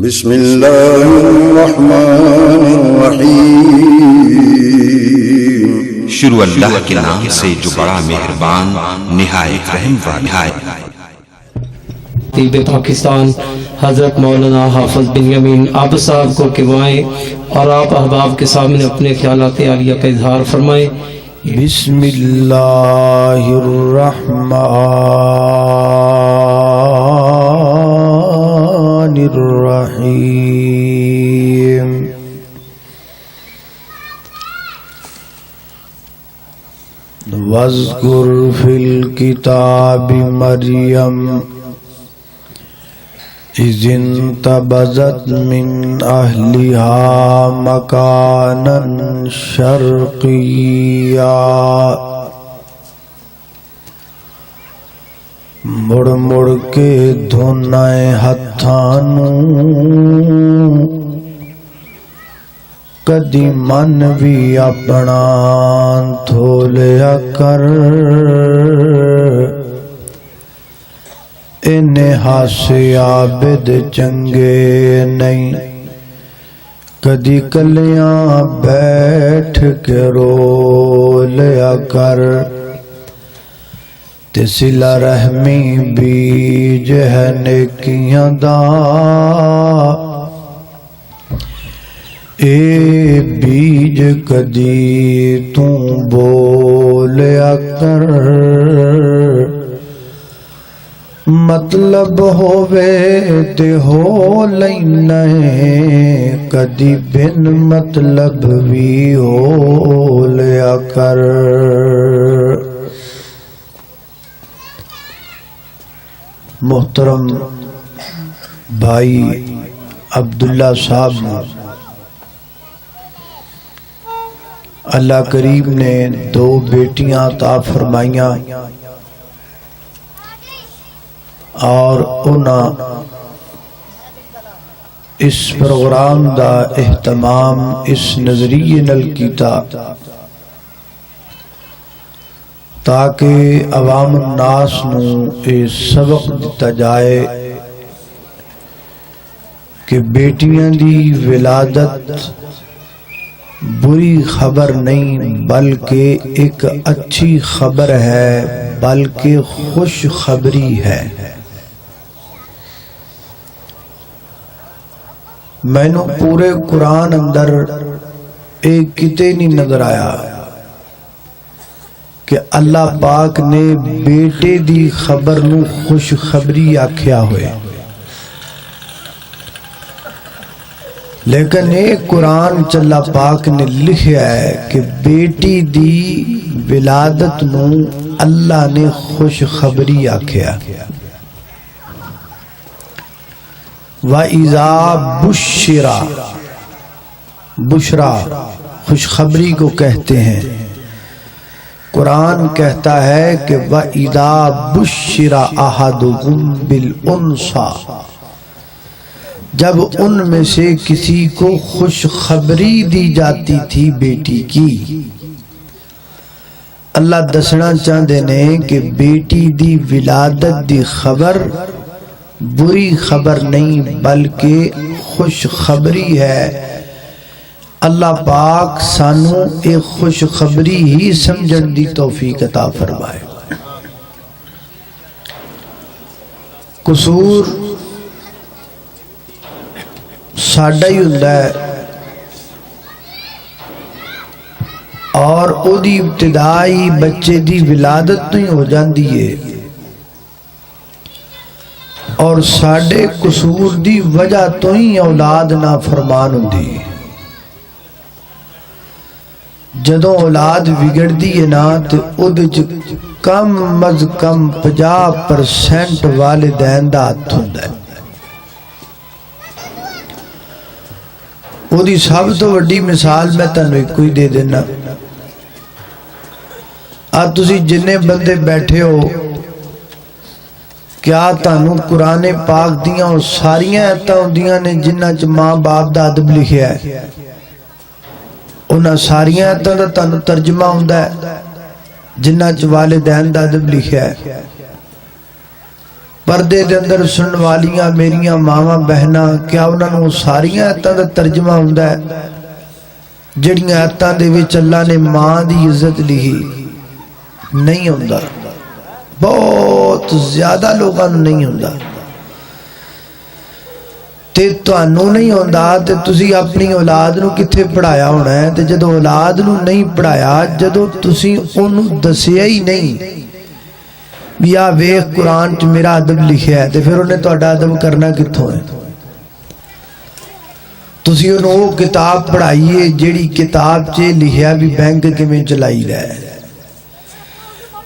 بسم اللہ الرحمن الرحیم۔ شروع اللہ کے نام سے جو بڑا مہربان نہایت رحم والا ہے۔ خطیب پاکستان حضرت مولانا حافظ بن یمین آپ صاحب کو کہوائیں اور آپ احباب کے سامنے اپنے خیالات عالیہ کا اظہار فرمائیں۔ بسم اللہ الرحمن الرحیم۔ واذکر فی الکتاب مریم اذ انتبذت من اہلها مکانا شرقیا۔ مڑ مڑ کے دھونا ہتھانوں کدی من بھی اپنا تھولیا کر۔ انہیں ہاسے عابد چنگے نہیں کدی کلیاں بیٹھ کے رو لیا کر۔ تے صلہ رحمی بیج ہے نیکیاں دا اے بیج کدی تو بولیا کر۔ مطلب ہووے تے ہو لینا کدی بن مطلب بھی ہو لیا کر۔ محترم بھائی عبداللہ صاحب اللہ کریم نے 2 بیٹیاں عطا فرمائیاں اور انہاں اس پروگرام دا اہتمام اس نظریے نل کیتا تاکہ عوام الناس نو یہ سبق دیتا جائے کہ بیٹیاں دی ولادت بری خبر نہیں بلکہ ایک اچھی خبر ہے، بلکہ خوش خبری ہے۔ میں نے پورے قرآن اندر ایک کتے نہیں نظر آیا کہ اللہ پاک نے بیٹے دی خبر نو خوش خبری آکھیا ہوئے، لیکن ایک قرآن چلا پاک نے لکھیا ہے کہ بیٹی دی ولادت نو اللہ نے خوش خبری آکھیا۔ وَإِذَا بُشِّرَا، بشرا خوشخبری کو کہتے ہیں۔ قرآن کہتا ہے کہ وَإِذَا بُشِّرَ أَحَدُهُمْ بِالْأُنْثَىٰ، جب ان میں سے کسی کو خوشخبری دی جاتی تھی بیٹی کی۔ اللہ دسنا چاہتے ہیں کہ بیٹی دی ولادت دی خبر بری خبر نہیں بلکہ خوش خبری ہے۔ اللہ پاک سانو ایک خوش خبری ہی سمجھن دی توفیق عطا فرمائے۔ قصور ساڈا ہی ہوندا ہے اور او دی ابتدائی بچے دی ولادت تو ہی ہو جاندی ہے، اور ساڈے قصور دی وجہ تو ہی اولاد نافرمان ہوندی ہے۔ جدوں اولاد بگڑدی ہے نا تے اودے وچ کم از کم 50% والدین دا ہاتھ ہوندا ہے۔ اودی سب تو وڈی مثال میں تانوں ایک ہی دے دینا۔ تسی جنے بندے بیٹھے ہو، کیا تانوں قرآن پاک دیاں ساریاں ایتاں ہوندیاں نے جنہاں چ ماں باپ دا ادب لکھیا ہے؟ انہاں ساریاں ایتاں دا تانوں ترجمہ ہوندا ہے جنہاں چ والدین دا ادب لکھیا ہے؟ پردے دے اندر سنن والیاں میریاں ماواں بہناں، کیا انہاں نوں ساریاں آیتاں دا ترجمہ ہوندا ہے؟ جڑیاں آیتاں دے وچ اللہ نے ماں دی عزت لکھی نہیں ہوندا، بہت زیادہ لوگاں نوں نہیں ہوندا، تے تانوں نہیں ہوندا تے تسی اپنی اولاد نوں کتھے پڑھایا ہونا ہے؟ تے جدوں اولاد نوں نہیں پڑھایا، جدوں تسی اونوں دسیا ہی نہیں بھی آ ویخ قرآن چ میرا ادب لکھیا ہے، تے پھر انہیں تہاڈا ادب کرنا کتھوں ہے؟ تسی انہوں وہ کتاب پڑھائیے جیڑی کتاب چ لکھیا بھی بینک کیویں چلائی دا ہے،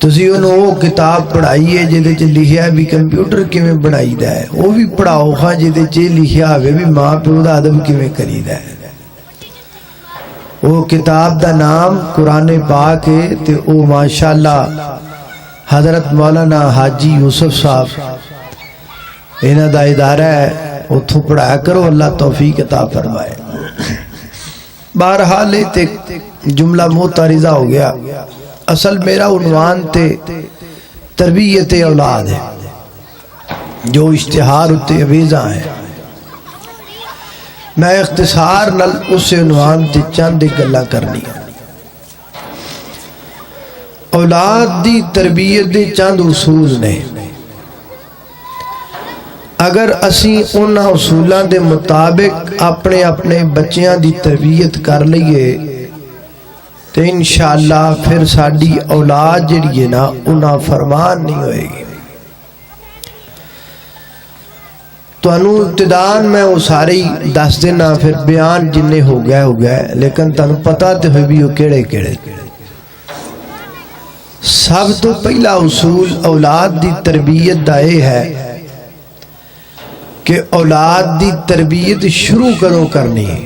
تسی انہوں وہ کتاب پڑھائیے جہدے چ لکھیا بھی کمپیوٹر کیویں بنائی دا ہے، وہ بھی پڑھاؤ ہاں جہدے چ لکھیا ہوئے بھی ماں پیو دا ادب کیویں کری دا ہے۔ وہ کتاب دا نام قرآن پاک ہے، تے او ماشاءاللہ حضرت مولانا حاجی یوسف صاحب انہاں دا ادارہ ہے، اتھوں پڑھایا کرو، اللہ توفیق عطا فرمائے۔ بہرحال تے جملہ متعارضہ ہو گیا، اصل میرا عنوان تے تربیت اولاد ہے، جو اشتہار اتے عویزاں ہے، میں اختصار نل اس عنوان تے چند گلاں کرنی۔ اولاد دی تربیت دے چند اصول نے، اگر اسی انہاں اصولاں دے مطابق اپنے اپنے بچیاں دی تربیت کر لئیے تو انشاءاللہ پھر ساڈی اولاد جڑی ہے نا انہاں فرمان نہیں ہوئے گی۔ تو انہوں ابتدان میں وہ سارے دس دینا، پھر بیان جننے ہو گیا لیکن تنہوں پتہ تے ہوئی بھی وہ کیڑے کیڑے۔ سب تو پہلا اصول اولاد دی تربیت دا یہ ہے کہ اولاد دی تربیت شروع کرو کرنی ہے۔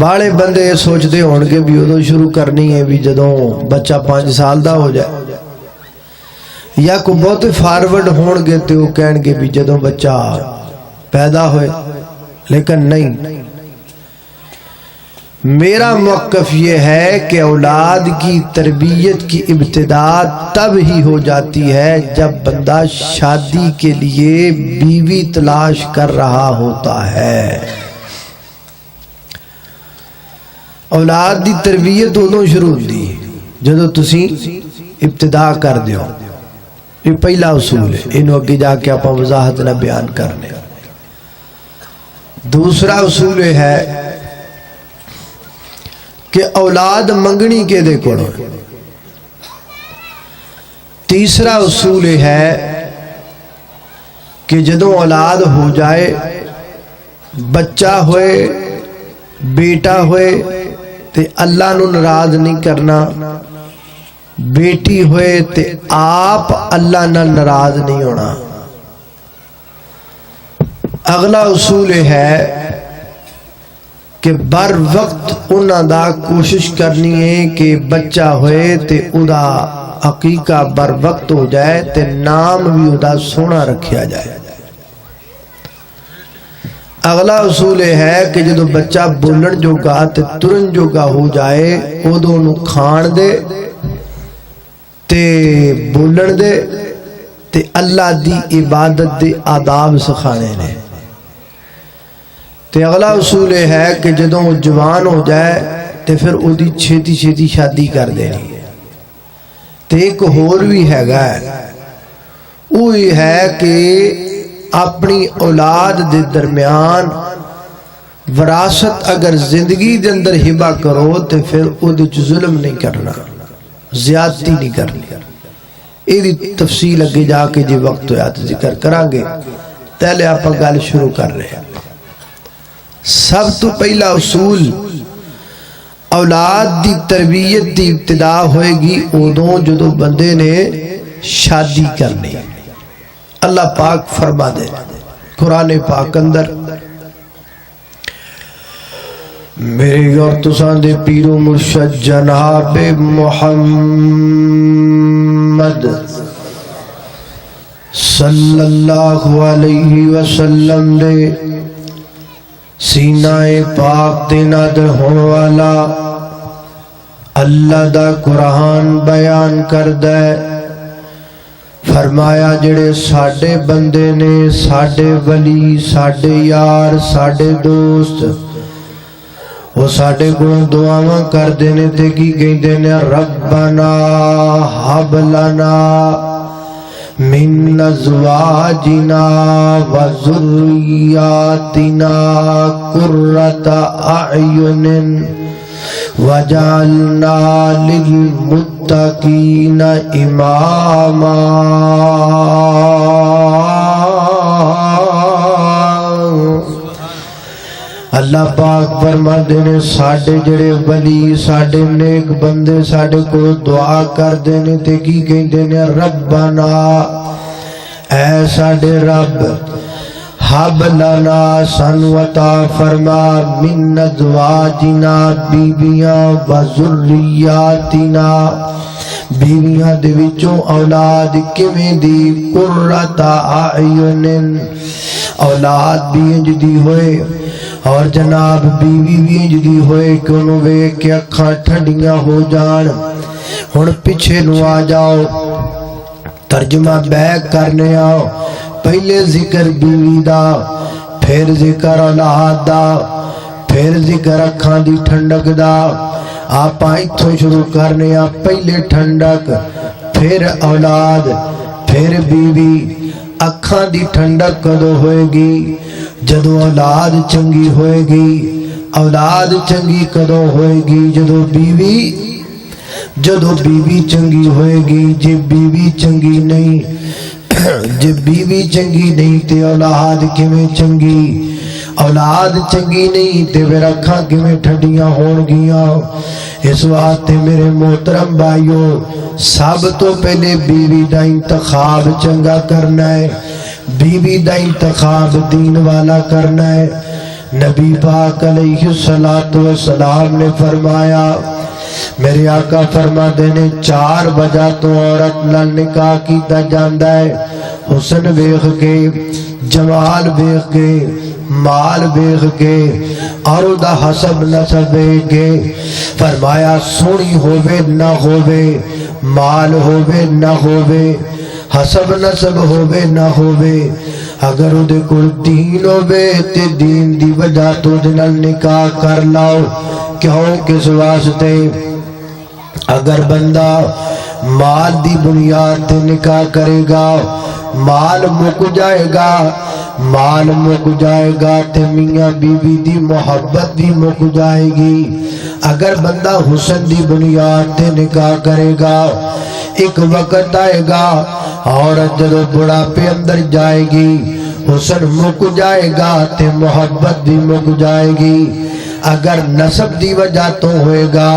باڑے بندے سوچ دے ہون کے بھی ادھو شروع کرنی ہے بھی جدوں بچہ 5 سال دا ہو جائے، یا کو بہت فارورڈ ہون گے تے وہ کہن گے بھی جدوں بچہ پیدا ہوئے، لیکن نہیں۔ میرا موقف یہ ہے کہ اولاد کی تربیت کی ابتدا تب ہی ہو جاتی ہے جب بندہ شادی کے لیے بیوی تلاش کر رہا ہوتا ہے۔ اولاد دی تربیت ادوں شروع ہوتی جدوں تسی ابتدا کر دیو، یہ پہلا اصول ہے، انہوں اگے جا کے آپ وضاحت نہ بیان کرنے۔ دوسرا اصول ہے کہ اولاد منگنی کے دے کڑو۔ تیسرا اصول ہے کہ جدوں اولاد ہو جائے، بچہ ہوئے، بیٹا ہوئے تے اللہ نو ناراض نہیں کرنا، بیٹی ہوئے تے آپ اللہ نہ ناراض نہیں ہونا۔ اگلا اصول ہے کہ بر وقت انہاں دا کوشش کرنی ہے کہ بچہ ہوئے تے ادا عقیقہ بر وقت ہو جائے تے نام بھی ادا سونا رکھیا جائے۔ اگلا اصول ہے کہ جدو بچہ بولن جوگا تے ترن جوگا ہو جائے ادو انہوں کھان دے تے بولن دے تے اللہ دی عبادت دے آداب سکھانے نے۔ تے اگلا اصول ہے کہ جدوں جوان ہو جائے تے پھر او دی چھیتی چھیتی شادی کر دینی۔ تے ایک اور بھی ہے گا، وہ یہ ہے کہ اپنی اولاد دے درمیان وراثت اگر زندگی دے اندر ہبہ کرو تے پھر او دے ظلم نہیں کرنا، زیادتی نہیں کرنی۔ یہ دی تفصیل اگے جا کے جی وقت ہویا تو ذکر کرانگے، پہلے آپ گل شروع کر رہے ہیں۔ سب تو پہلا اصول اولاد دی تربیت دی ابتدا ہوئے گی ادوں جدو بندے نے شادی کرنی۔ اللہ پاک فرما دے قرآن پاک اندر، میرے اور تسان دے پیر و مرشد جناب محمد صلی اللہ علیہ وسلم دے سینہ پاک دے نادر ہون والا اللہ دا قرآن بیان کر دے، فرمایا جڑے ساڈے بندے نے ساڈے ولی ساڈے یار ساڈے دوست وہ ساڈے کو دعاواں کردے نے تے کی کہندے نے ربنا ہب لنا من ازواجنا وذریاتنا قرۃ اعین وجعلنا للمتقین اماما اللہ پاک فرماندے نے ساڈے جڑے ولی ساڈے نیک بندے ساڈے کو دعا کردے نے تے کی کہندے نے ربنا اے ساڈے رب حب لنا سانو عطا فرما من ازواجنا بیویاں وذریاتنا بیویاں دے وچوں اولاد کیویں دی قرۃ اعین اولاد بھی انج دی ہوئے اور جناب بیوی بھی انج دی ہوئے کہ انہوں ویکھ کے اکھاں ٹھنڈیاں ہو جان ہن پیچھے نو آ جاؤ ترجمہ بیک کرنے آؤ پہلے ذکر بیوی دا پھر ذکر اولاد دا پھر ذکر اکھاں دی ٹھنڈک دا آپ ایتھوں شروع کرنے آ پہلے ٹھنڈک پھر اولاد پھر بیوی اکھاں دی ٹھنڈک کدو ہوئے گی جدو اولاد چنگی ہوئے گی اولاد چنگی کدو ہوئے گی جدو بیوی چنگی ہوئے گی جب بیوی چنگی نہیں جب بیوی چنگی نہیں تے اولاد کیویں چنگی اولاد چنگی نہیں تے پھر اکھاں کیویں ٹھنڈیاں ہون گیاں اس واسطے میرے محترم بھائیو سب تو پہلے بیوی دا انتخاب چنگا کرنا ہے بیوی دا انتخاب دین والا کرنا ہے نبی پاک علیہ السلام نے فرمایا میرے آقا فرما دینے 4 وجہ تو عورت نال نکاح کیتا جاندا ہے حسن ویکھ کے جمال ویکھ کے مال ویکھ کے اور دا حسب نسب ویکھ کے فرمایا سونی ہووے نہ ہووے مال ہووے نہ ہووے حسب نسب ہووے نہ ہووے اگر اودے کول دین ہووے تے دین دی وجہ تو دے نال نکاح کر لاؤ کیوں کس واسطے اگر بندہ مال دی بنیاد تے نکاح کرے گا مال مک جائے گا تے میاں بیوی دی محبت بھی مک جائے گی اگر بندہ حسن دی بنیاد تے نکاح کرے گا ایک وقت آئے گا عورت جدو بڑھاپے اندر جائے گی حسن مک جائے گا تے محبت بھی مک جائے گی اگر نسب دی وجہ تو ہوئے گا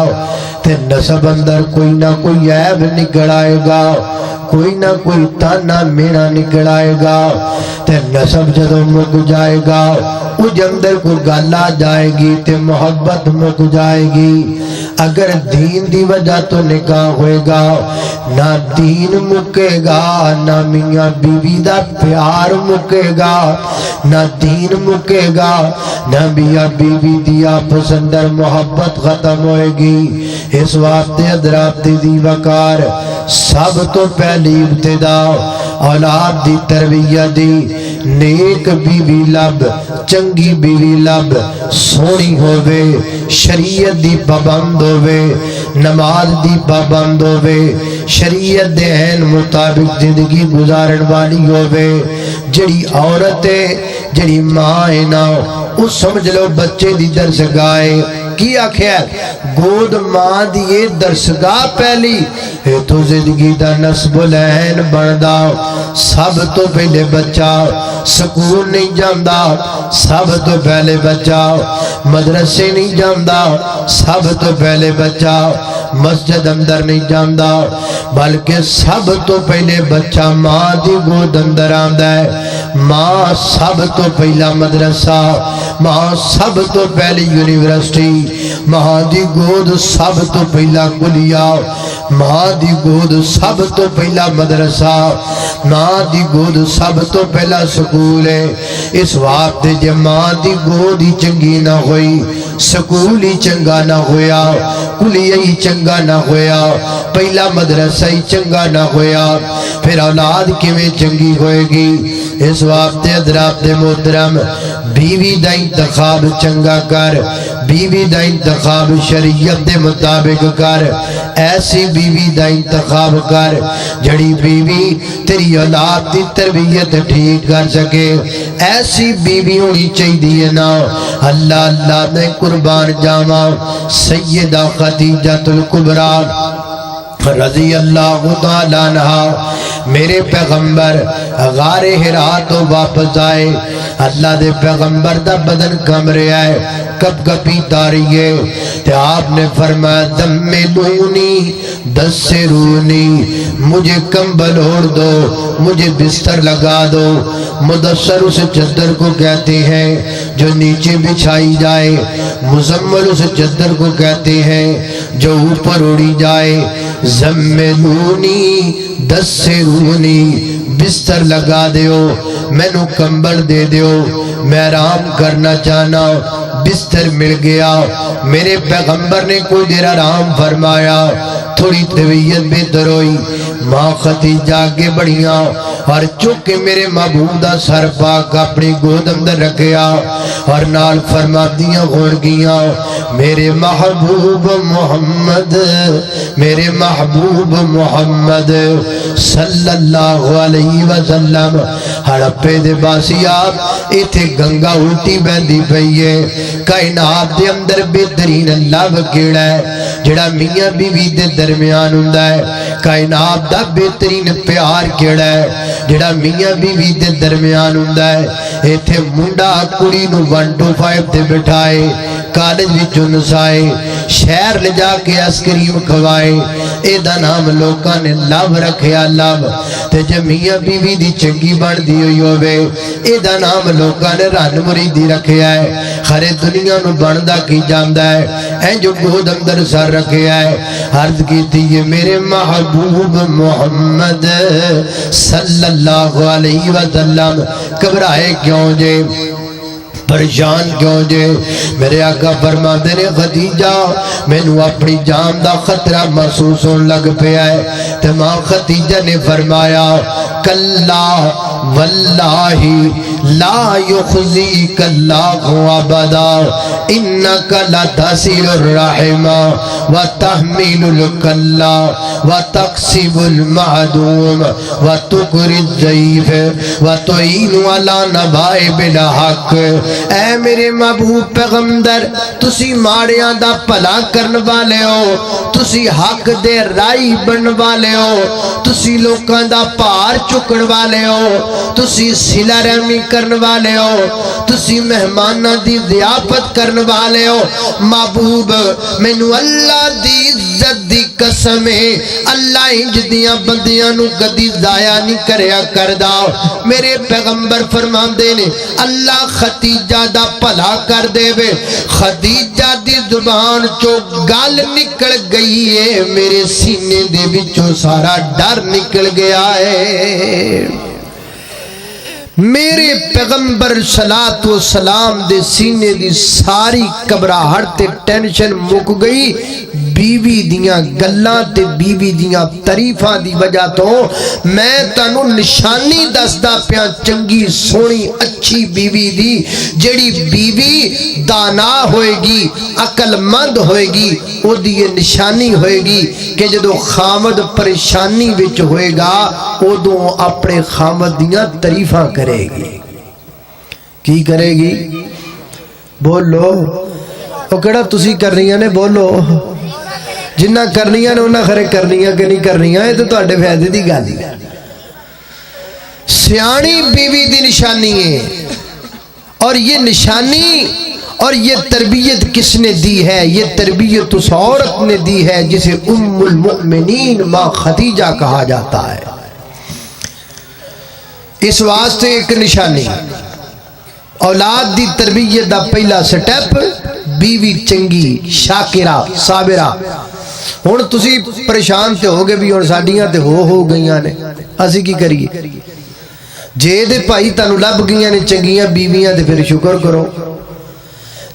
تے نسب اندر کوئی نہ کوئی عیب نکل آئے گا کوئی نہ کوئی تانا مینا نکل آئے گا تے نسب جدو مک جائے گا اُج اندر کوئی گالا جائے گی تے محبت مک جائے گی اگر دین دی وجہ تو نکاح ہوئے گا نہ دین مکے گا نہ میاں بیوی دا پیار مکے گا نہ دین مکے گا نہ میاں بیوی دی آپس اندر محبت ختم ہوئے گی اس واسطے حضرات دی وقار سب تو پہلی ابتدا اولاد دی تربیت دی نیک بیوی لب چنگی بیوی لب سونی ہووے شریعت دی پابند ہووے نماز دی پابند ہووے شریعت دے عین مطابق زندگی گزارن والی ہووے جڑی عورت ہے جڑی ماں ہے نا اس سمجھ لو بچے دی درسگاہ کی آخیا گود ماں دی یہ درسگاہ پہلی اے تو زندگی دا نسب العین بندا سب تو پہلے بچہ سکول نہیں جاندا سب تو پہلے بچہ مدرسے نہیں جاندا سب تو پہلے بچہ مسجد اندر نہیں جاندا بلکہ سب تو پہلے بچہ ماں دی گود اندر آندا ہے ماں سب تو پہلا مدرسہ ماں سب تو پہلی یونیورسٹی ماں دی گود سب تو پہلا کلیہ ماں دی گود سب تو پہلا مدرسہ ماں دی گود سب تو پہلا سکول ہے اس وقت جے ماں دی گود ہی چنگی نہ ہوئی سکول ہی چنگا نہ ہویا کلیہ ہی چنگا نہ ہویا، پہلا مدرسہ ہی چنگا نہ ہویا، پھر اولاد کیویں چنگی ہوئے گی؟ اس واسطے حضرات محترم بیوی دا انتخاب چنگا کر، بیوی دا انتخاب شریعت دے مطابق کر، ایسی بیوی دا انتخاب کر جڑی بیوی تیری اولاد دی تربیت ٹھیک کر سکے، ایسی بیوی ہونی چاہیے نا۔ اللہ اللہ میں قربان جاواں سیدہ خدیجہ الکبریٰ رضی اللہ تعالیٰ عنہا، میرے پیغمبر غار حرا تو واپس آئے، اللہ دے پیغمبر دا بدن کم رہا ہے، کب کبھی تاری ہے، تے آپ نے فرمایا دملونی دسرونی، مجھے کمبل اوڑھ دو، مجھے بستر لگا دو۔ مدثر اس چادر کو کہتے ہیں جو نیچے بچھائی جائے، مزمل اس چادر کو کہتے ہیں جو اوپر اڑی جائے۔ زملونی دسرونی، بستر لگا دیو، میں نو کمبل دے دیو، میں آرام کرنا چاہنا۔ بستر مل گیا، میرے پیغمبر نے کوئی دیر آرام فرمایا، تھوڑی طبیعت بہتر ہوئی، ماں خدیجہ آگے بڑھیاں اور چونکہ میرے محبوب دا سر پاک اپنی گود اندر رکھیا اور نال فرماتیاں ہون گیاں، میرے محبوب محمد، میرے محبوب محمد صلی اللہ علیہ وسلم۔ ہڑپے دے باسی آپ ایتھے گنگا الٹی بہندی پئی ہے، کائنات دے اندر بہترین اللہ کیڑا ہے جڑا میاں بیوی دے درمیان ہوندا ہے، کائنات دا بہترین پیار کیڑا ہے جڑا میاں بیوی دے درمیان ہوندا ہے۔ ایتھے منڈا کڑی نو 1 to 5 تے بٹھائے، کالج وچوں نسائے، شہر لے جا کے آئس کریم کھوائے، اے دا نام لوکاں نے لو رکھیا لو۔ تے جے میاں بیوی دی چنگی بن دی ہوئی ہوئے، اے دا نام لوکاں نے رن مریدی رکھیا ہے۔ خرے دنیا نو بندا کی جاندا ہے، اے جو گود اندر سر رکھیا ہے۔ عرض کی تھی یہ میرے محبوب محمد صلی اللہ علیہ وسلم، گھبرائے کیوں جے، پریشان کیوں جے؟ میرے آقا فرماتے نے خدیجہ میں نو اپنی جان دا خطرہ محسوس ہون لگ پیا ہے، تے ماں خدیجہ نے فرمایا کلا واللہ لا یخزیک اللہ ابدا انک لتصل الرحم وتحمل الکلا وتکسب المعدوم وتقری الضیف وتعین علی نوائب الحق۔ اے میرے محبوب پیغمبر، تسی ماڑیاں دا بھلا کرن والے ہو، تسی حق دے رائی بن والے ہو، تسی لوکاں دا پار چکن والے ہو، تسی صلہ رحمی کرن والے ہو، تسی مہماناں دی ضیافت کرن والے ہو۔ محبوب مینوں اللہ دی عزت دی قسم ہے، اللہ انج دیاں بندیاں نو کدی ضائع نہیں کریا کردا۔ میرے پیغمبر فرماندے نے اللہ خدیجہ دا بھلا کر دے وے، خدیجہ دی زبان چو گل نکل گئی ہے، میرے سینے دے وچوں سارا ڈر نکل گیا ہے۔ میرے پیغمبر صلاۃ و سلام دے سینے دی ساری گھبراہٹ تے ٹینشن مک گئی، بیوی دیاں گلاں تے بیوی دیاں تعریفاں دی وجہ تو میں تانوں نشانی دسدا پیا چنگی سونی اچھی بیوی دی، جڑی بیوی دانا ہوئے گی، عقل مند ہوئے گی، او دی یہ نشانی ہوئے گی کہ جدو خامد پریشانی وچ ہوئے گا ادو اپنے خامد دیاں تعریفاں کرے گی۔ کی کرے گی؟ بولو، او کیڑا تسی کرنیاں نے بولو، جنہ کرنیاں نے انہاں خرے کرنیاں کہ نہیں کرنیاں، یہ تو تہاڈے فائدے دی گل ہے۔ سیانی بیوی دی نشانی ہے، اور یہ نشانی اور یہ تربیت کس نے دی ہے؟ یہ تربیت اس عورت نے دی ہے جسے ام المؤمنین ماں خدیجہ کہا جاتا ہے۔ اس واسطے ایک نشانی اولاد دی تربیت دا پہلا سٹیپ بیوی چنگی، شاکرہ، صابرہ۔ ہن تسی پریشان تے ہو گے بھی ہن ساڈیاں تے ہو گئیاں نے، اسی کی کریے؟ جے دے بھائی تانوں لب گئیاں نے چنگیاں بیویاں تے پھر شکر کرو،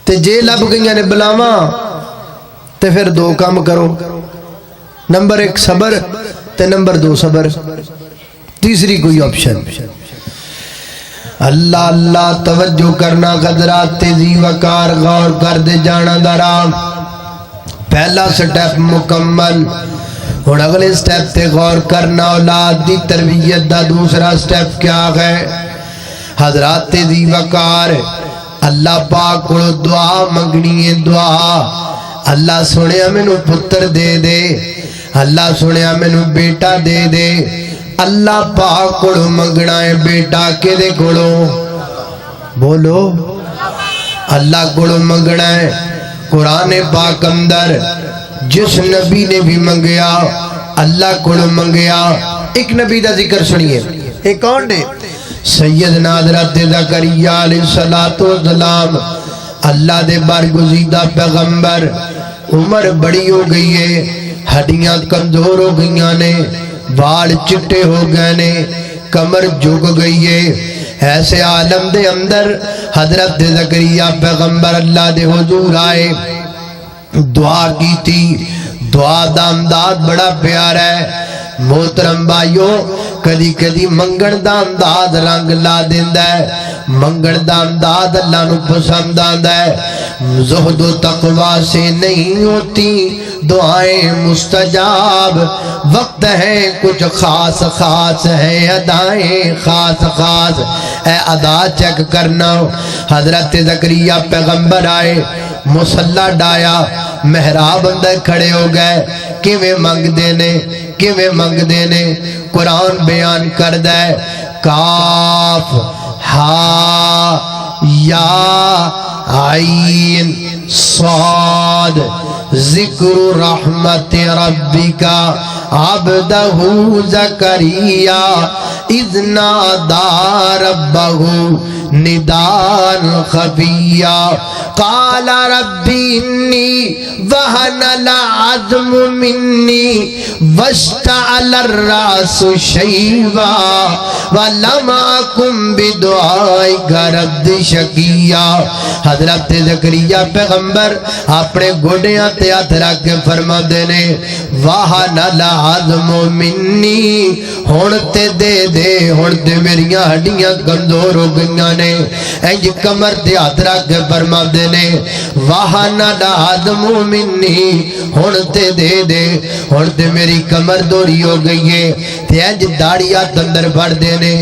تے جے لب گئیاں نے بلاواں تے پھر دو کام کرو، نمبر 1 صبر تے نمبر 2 صبر، تیسری کوئی آپشن؟ اللہ اللہ توجہ کرنا حضرات، تیزی وقار غور کر دے جانا درا۔ پہلا سٹیپ مکمل، اور اگلے سٹیپ تے غور کرنا، اولاد دی تربیت دا دوسرا سٹیپ کیا ہے؟ حضرات تیزی وقار، اللہ پاک کو دعا منگنی ہے، دعا اللہ سنیا مینوں پتر دے دے، اللہ سنیا مینوں بیٹا دے دے۔ اللہ پاک کو منگنا ہے بیٹا کے دے کولو، بولو اللہ کو منگنا ہے۔ قرآن پاک اندر جس نبی نے بھی منگیا اللہ کو منگیا، ایک نبی دا ذکر سنیے، ایک کون نے؟ سیدنا حضرت زکریا علیہ السلام، اللہ دے برگزیدہ پیغمبر، عمر بڑی ہو گئی ہے، ہڈیاں کمزور ہو گئیاں نے، بال چٹے ہو گئے نے، کمر جھک گئی ہے۔ ایسے عالم دے اندر حضرت زکریا پیغمبر اللہ دے حضور آئے، دعا کی تھی۔ دعا دا انداز بڑا پیارا ہے محترم بھائیو، کدی کدی منگن دا انداز رنگ لا دیندا ہے، منگن دا انداز اللہ نو پسند آندا ہے۔ زہد و تقوی سے نہیں ہوتی دعائیں مستجاب، وقت ہے کچھ خاص خاص ہے ادائیں خاص خاص۔ اے ادا چیک کرنا، حضرت زکریا پیغمبر آئے، مصلا ڈایا، محراب اندر کھڑے ہو گئے، کیویں منگ دینے کیویں منگ دینے؟ قرآن بیان کردہ ہے، کاف ہا یا عین صاد، ذکر رحمت ربک عبدہ زکریا اذ نادى ربه نداء خفيا قال رب إني وهن العظم مني واشتعل الرأس شيبا ولم أكن بدعائك رب شقيا۔ حضرت زکریا پیغمبر اپنے گھٹنوں تے ہاتھ رکھ کے فرماندے نے، وہن العظم منی، ہن تے دے دے، ہن تے میریاں ہڈیاں کمزور ہو گئیاں نے۔ انج کمر تے ہاتھ رکھ کے فرماندے نے، وہن العظم منی، ہن تے دے دے، ہن تے میری کمر دوری ہو گئی ہے۔ تے انج داڑھی ہاتھ اندر پڑ دے نے،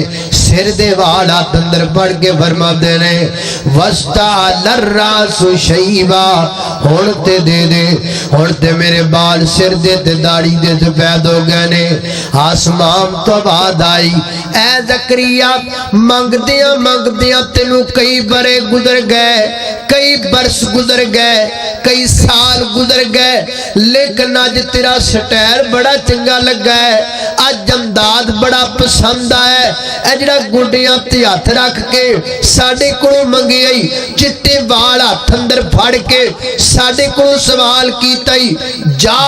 سر دے وال ہاتھ اندر پڑ کے فرماندے نے، وَاسْتَعْلَ الرَّاسُ شَيْبًا، ہن تے دے دے، ہن تے میرے بال سر دے تے داڑھی دے سفید ہو گئے نے۔ آسمان تو بعد آئی، اے زکریا منگدیاں منگدیاں تینوں کئی برے گزر گئے، کئی برس گزر گئے، کئی سال گزر گئے، لیکن آج تیرا سٹائل بڑا چنگا لگا ہے، آج انداز بڑا پسند آیا ہے۔ اے جڑا گڈیاں تے ہاتھ رکھ کے ساڈے کولوں منگی آئی، چٹے وال ہاتھ اندر پھڑ کے ساڈے کولوں سوال کیتا ہی، جا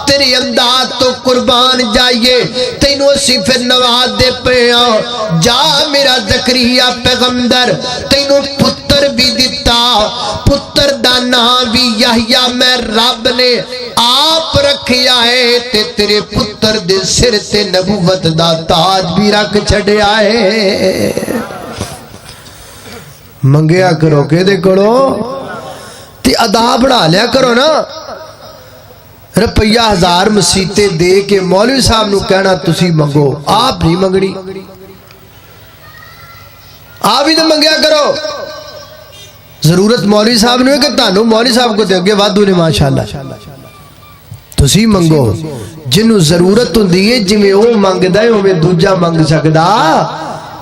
تیرے انداز تو قربان جائیے، تینوں اسی پھر نواز دے پے ہاں۔ جا میرا زکریا پیغمبر، تینوں پتر بھی دیتا، پتر دا نام بھی یحییٰ میں رب نے آپ رکھیا ہے، تے تیرے پتر دے سر تے نبوت دا تاج بھی رکھ چھڑیا ہے۔ منگیا کرو کہ دے کرو تے ادا بڑھا لیا کرو نا۔ روپیہ 1000 مسیتے دے کے مولوی صاحب نو کہنا تسی منگو، آپ نہیں منگنی، آپ ہی تو منگیا کرو۔ ضرورت مولوی صاحب نے کہ تانوں مولوی صاحب کو دے گے وادو نے ماشاءاللہ، تسی منگو جنوں ضرورت ہوندی ہے، جویں او منگدا ہے اوویں دوجا منگ سکدا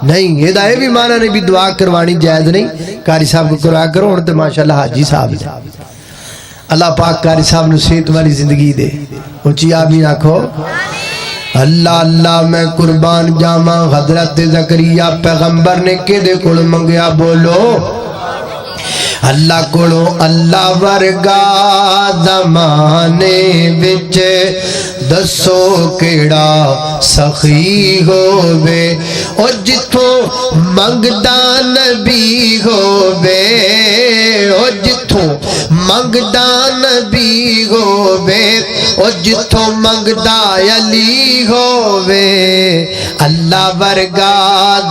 نہیں۔ یہ دا بھی معنی نہیں بھی دعا کروانی جائز نہیں، قاری صاحب کو کروا کرو۔ ہن تے ماشاءاللہ حاجی صاحب نے، اللہ پاک قاری صاحب نو صحت والی زندگی دے، اونچی آمین آکھو۔ اللہ اللہ میں قربان جاواں، حضرت زکریا پیغمبر نے کدے کول منگیا؟ بولو اللہ کولو۔ اللہ ورگا زمانے وچ دسو کیڑا سخی ہووے، او جتھوں منگدا نبی ہووے، او جتھوں منگدا نبی ہووے، او جتھوں منگدا علی ہووے اللہ ورگا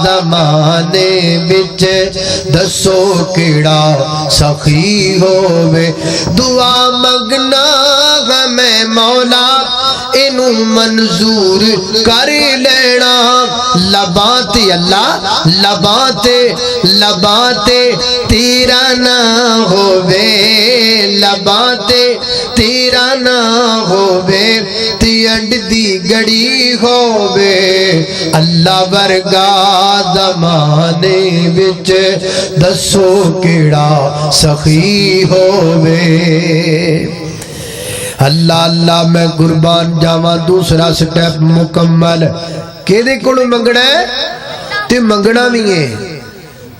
زمانے وچ دسو کیڑا سخی ہووے دعا منگنا میں مولا اینو منظور کر لینا لباں تے اللہ لباں تے تیرا نہ ہووے لباں تے تیرا نہ ہووے تے انڈ دی گڑی ہووے اللہ ورگا زمانے وچ دسو کیڑا سخی ہووے اللہ اللہ میں قربان جاواں دوسرا سٹیپ مکمل کیدے کولوں منگنا ہے تے منگنا بھی ہے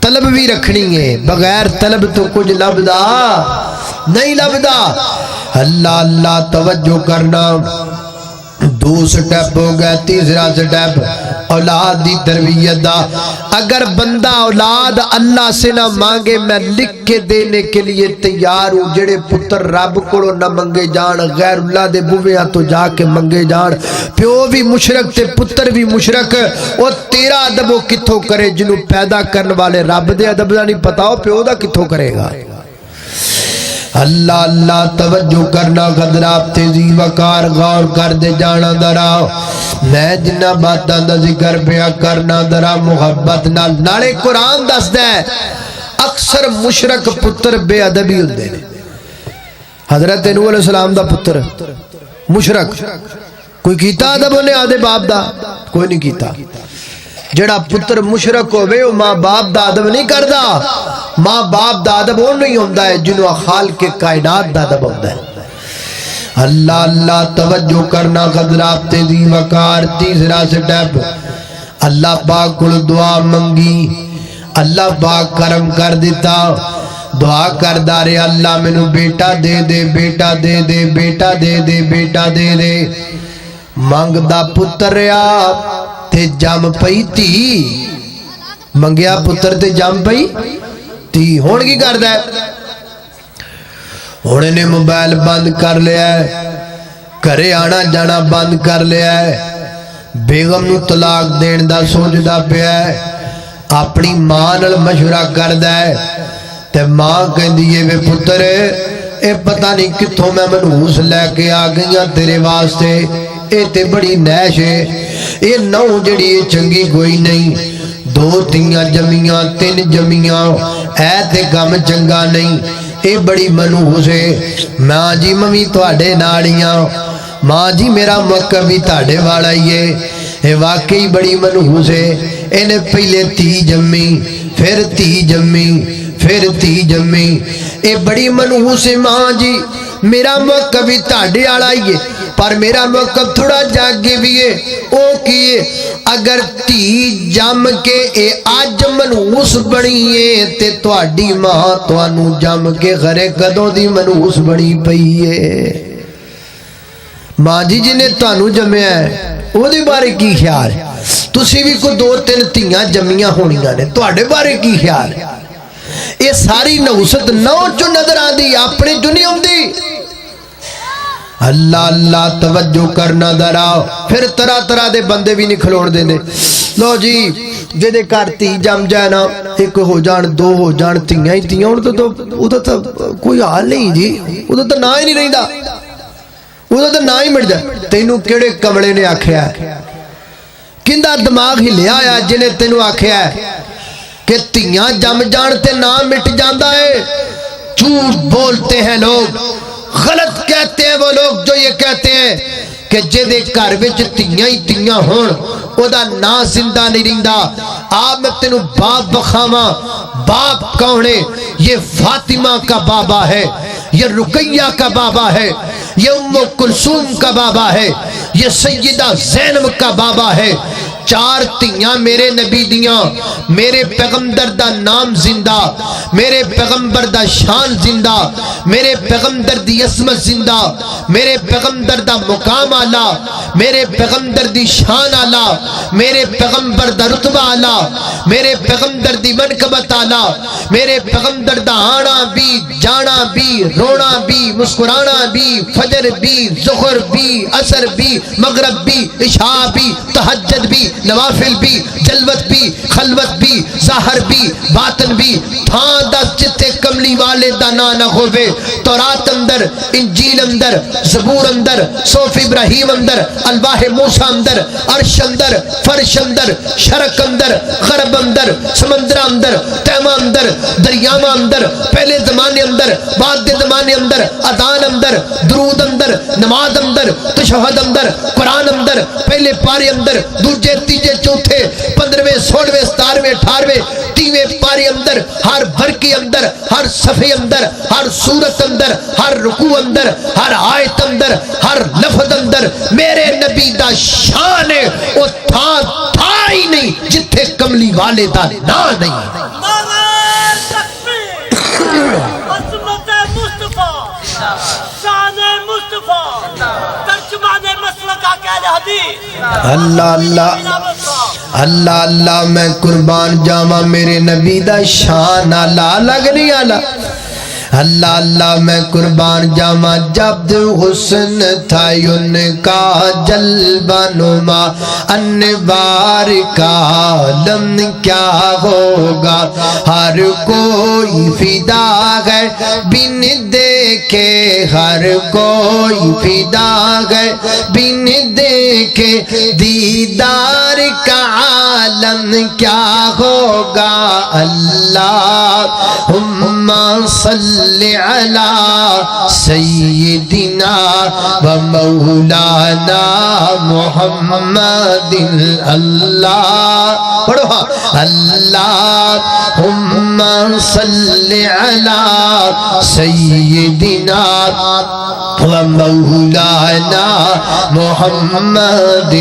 طلب بھی رکھنی ہے بغیر طلب تو کچھ لبدا نہیں لبدا اللہ اللہ توجہ کرنا دو سٹیپ ہو گئے تیسرا سٹیپ اولاد دی تربیت دا اگر بندہ اولاد اللہ سے نہ مانگے میں لکھ کے دینے کے لیے تیار ہوں جڑے پتر رب کو نہ منگے جان غیر اللہ دے بویاں تو جا کے منگے جان پیو بھی مشرک تے پتر بھی مشرک او تیرا ادب وہ کتھوں کرے جنوں پیدا کرنے والے رب دے ادب دا نہیں پتا ہو پیو دا کتھوں کرے گا اللہ اللہ توجہ کرنا غدراب تیزی وقار غور کر دے جانا درا میں جنہ باتاں دا ذکر پیا کرنا درا محبت نالے قرآن دس دے اکثر مشرک پتر بے ادبی ہوندے نے حضرت نوح علیہ السلام دا پتر مشرک کوئی کیتا ادب انہیں آدھے باپ دا کوئی نہیں کیتا جڑا پتر مشرک ہوئے وہ ماں باپ دا ادب نہیں کردا ماں باپ دا ادب وہ نہیں ہوندہ ہے جنہوں خالق کے کائنات دا ادب ہوندہ ہے اللہ اللہ توجہ کرنا غدراب تیزی وقار تیسرا سٹیپ اللہ پاک کل دعا منگی اللہ پاک کرم کر دیتا دعا کر دارے اللہ میں نو بیٹا دے دے بیٹا دے دے بیٹا دے دے بیٹا دے دے مانگ دا پتر آپ تے جام پئی تی منگیا پتر تے جام پئی تی ہون کی کر دے ہونے نے موبائل بند کر لیا ہے کرے آنا جانا بند کر لیا ہے بیگم نو طلاق دین دا سوچ دا پیا ہے اپنی ماں نال مشورہ کر دے تے ماں کہن دیئے وے پتر اے پتہ نہیں کتھوں میں منحوس لے کے آ گئیاں تیرے واسطے اے تے بڑی نیش ہے اے نو جڑی چنگی کوئی نہیں دو تیاں جمیاں تین جمیاں اے تے کم چنگا نہیں اے بڑی منحوس ہے ماں جی ممی تواڈے ناڑیاں ماں جی میرا موقع بھی تاڑے والا ہی ہے اے واقعی بڑی منحوس ہے انہیں پہلے تی جمی پھر تی جمی پھر تی جمی اے بڑی منحوس ہے ماں جی میرا موقع بھی تاڑے والا ہی ہے پر میرا موقع تھوڑا جاگے بھی ہے او کیے اگر تی جم کے اے آج منحوس بڑی ہے تے تواڈی ماں توانو جم کے غرے قدوں دی منحوس بڑی پئی ہے ماں جی جنہیں توانو جمعہ ہے وہ دی بارے کی خیال ہے تسی بھی کو دو تین تیاں جمیاں ہونیاں نے تواڈے بارے کی خیال ہے یہ ساری نحوست نو جو نظر آن دی اپنے جو نہیں ہوں دی اللہ اللہ توجہ کرنا دراؤ پھر طرح طرح دے بندے بھی نہیں کھلوڑ دیں دے لو جی جدے کارتی جم جائے نا ایک ہو جان دو ہو جان تیاں ہی تیاں ادھا تو کوئی حال نہیں جی ادھا تو نہ ہی نہیں رہی دا ادھا تو نہ ہی مٹ جائے تینوں کیڑے کمڑے نے آکھیا ہے کندہ دماغ ہی لیا آیا جنہیں تینوں آکھیا ہے کہ تیاں جم جانتے نہ مٹ جاندہ ہے جھوٹ بولتے ہیں لوگ غلط کہتے ہیں وہ لوگ جو یہ کہتے ہیں کہ جدے گھر وچ تیاں ہی تیاں ہون او دا نا زندہ نہیں رہندا آپ میں تینوں باپ بخاواں باپ کون ہے یہ فاطمہ کا بابا ہے یہ رقیہ کا بابا ہے یہ ام کلثوم کا بابا ہے یہ سیدہ زینب کا بابا ہے چار تیاں میرے نبی دیاں، میرے پیغمبر دا نام زندہ، میرے پیغمبر دا شان زندہ، میرے پیغمبر دی عظمت زندہ، میرے پیغمبر دا مقام آلہ، میرے پیغمبر دی شان آلہ، میرے پیغمبر دا رتبہ آلہ، میرے پیغمبر دی منقبت آلہ، میرے پیغمبر دا آنا بھی، جانا بھی، رونا بھی، مسکرانا بھی، فجر بھی، ظہر بھی، عصر بھی، مغرب بھی، عشاء بھی، تہجد بھی، نوافل بھی، جلوت بھی، خلوت بھی، ظاہر بھی، باطن بھی، تھاں دس جتے کملی والے دا نانا ہوئے، تورات اندر، انجیل اندر، زبور اندر، صوف ابراہیم اندر، الواح موسیٰ اندر، عرش اندر، فرش اندر، شرق اندر، غرب اندر، سمندر اندر، تیمہ اندر، دریامہ اندر، پہلے زمانے اندر، بعد زمانے اندر، اذان اندر، درود اندر، نماز اندر، تشہد اندر، قرآن اندر، پہلے پارے اندر، دوجے تیجے چوتھے، 15ویں 16ویں 17ویں 18ویں 30ویں پارے اندر، ہر برکی اندر، ہر صفحے اندر، ہر سورت اندر، ہر رکوع اندر، ہر آیت اندر، ہر لفظ اندر میرے نبی دا شان ہے، وہ تھا ہی نہیں جتھے کملی والے دا نا نہیں۔ اللہ اللہ اللہ اللہ میں قربان جاواں میرے نبی دا شان آلہ لگ نہیں آلہ۔ اللہ اللہ میں قربان جاواں جب حسن تھا ان کا جلوہ نما، انوار کا عالم کیا ہوگا، ہر کوئی فدا ہے بن دیکھے، ہر کوئی فدا ہے بن دیکھے، دیدار کا عالم کیا ہوگا۔ اللہم صلی علی سیدنا و مولانا محمد، اللہ پڑھو اللہم صلی علی سیدنا و مولانا محمد،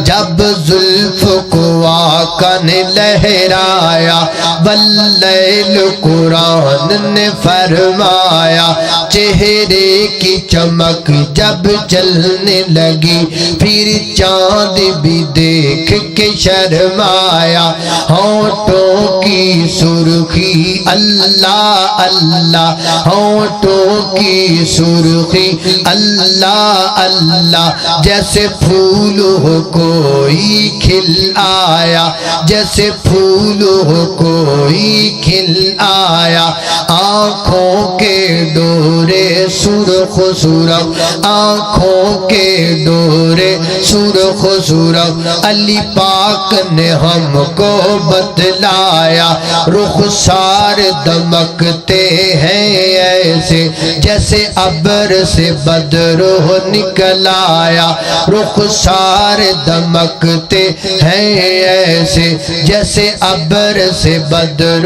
جب زلف کو آقا نے لہرایا، واللیل قرآن نے فرمایا، چہرے کی چمک جب چلنے لگی، پھر چاند بھی دیکھ کے شرمایا، ہونٹوں کی سرخی اللہ اللہ، ہونٹوں کی سرخی اللہ اللہ، جیسے پھول ہو کوئی کھل آیا، جیسے پھول ہو کوئی کھل آیا، آنکھوں کے ڈورے سرخ سرخ، آنکھوں کے ڈورے سرخ سرخ، علی پاک نے ہم کو بتلایا، رخسار دمکتے ہیں ایسے جیسے ابر سے بدر نکل آیا، رخسار دمکتے ہیں ایسے جیسے ابر سے بدر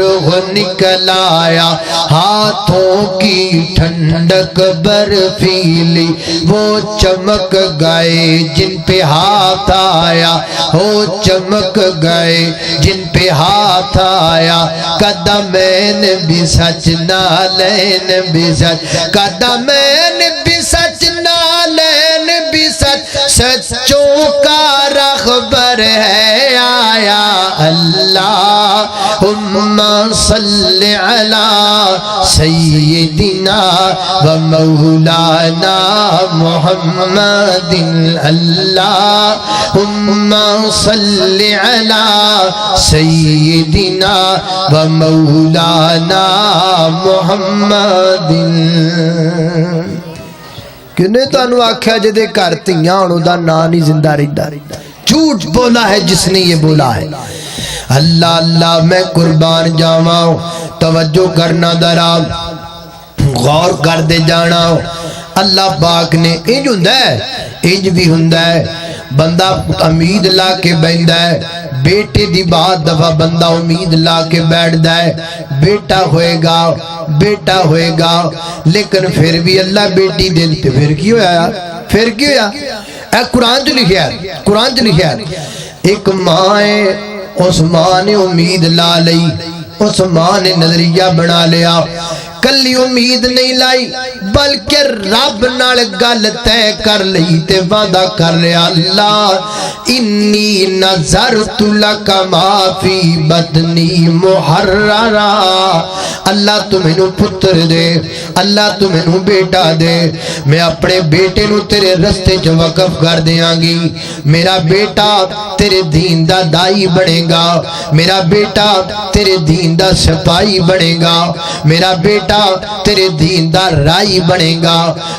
نکل آیا، ہاتھوں کی ٹھنڈک برفیلی وہ چمک گئے جن پہ ہاتھ آیا، وہ چمک گئے جن پہ ہاتھ آیا، قدمین بھی سچ نالین بھی سچ، قدمین بھی سچ نالین بھی سچ، سچوں کا رہبر ہے آیا۔ اللہم صلی علی سیدنا و مولانا محمد، اللہم صلی علی سیدنا و مولانا محمد۔ کنے تانوں آکھیا جدے گھر تھیاں ہون دا نا نہیں زندہ رہندا، جھوٹ بولا ہے جس نے یہ بولا ہے۔ اللہ اللہ میں قربان جاواں، توجہ کرنا ذرا، غور کر دے جانا۔ اللہ پاک نے انج ہوندا ہے، انج بھی ہوندا ہے، بندہ امید لا کے بیندا ہے، بیٹے دی بعد دفعہ بندہ امید لا کے بیٹھدا ہے، بیٹا ہوئے گا بیٹا ہوئے گا، لیکن پھر بھی اللہ بیٹی دے تے پھر کی ہویا یار، پھر کی ہویا؟ اے قرآن جو لکھیا ہے، قرآن جو لکھیا ہے، ایک ماں ہے، اس ماں نے امید لا لئی، اس ماں نے نظریہ بنا لیا، کلی امید نہیں لائی بلکہ رب نال گل طے کر لئی تے وعدہ کر لیا، اللہ انی نظرت لک ما فی بطنی محررا، اللہ تو مینوں پتر دے، اللہ تو مینوں بیٹا دے، میں اپنے بیٹے نو تیرے رستے چ وقف کر دیاں گی، میرا بیٹا تیرے دین دا دائی بنے گا، میرا بیٹا تیرے دین دا سپاہی بنے گا، میرا بیٹا تیرے دین دا رائی بنے گا،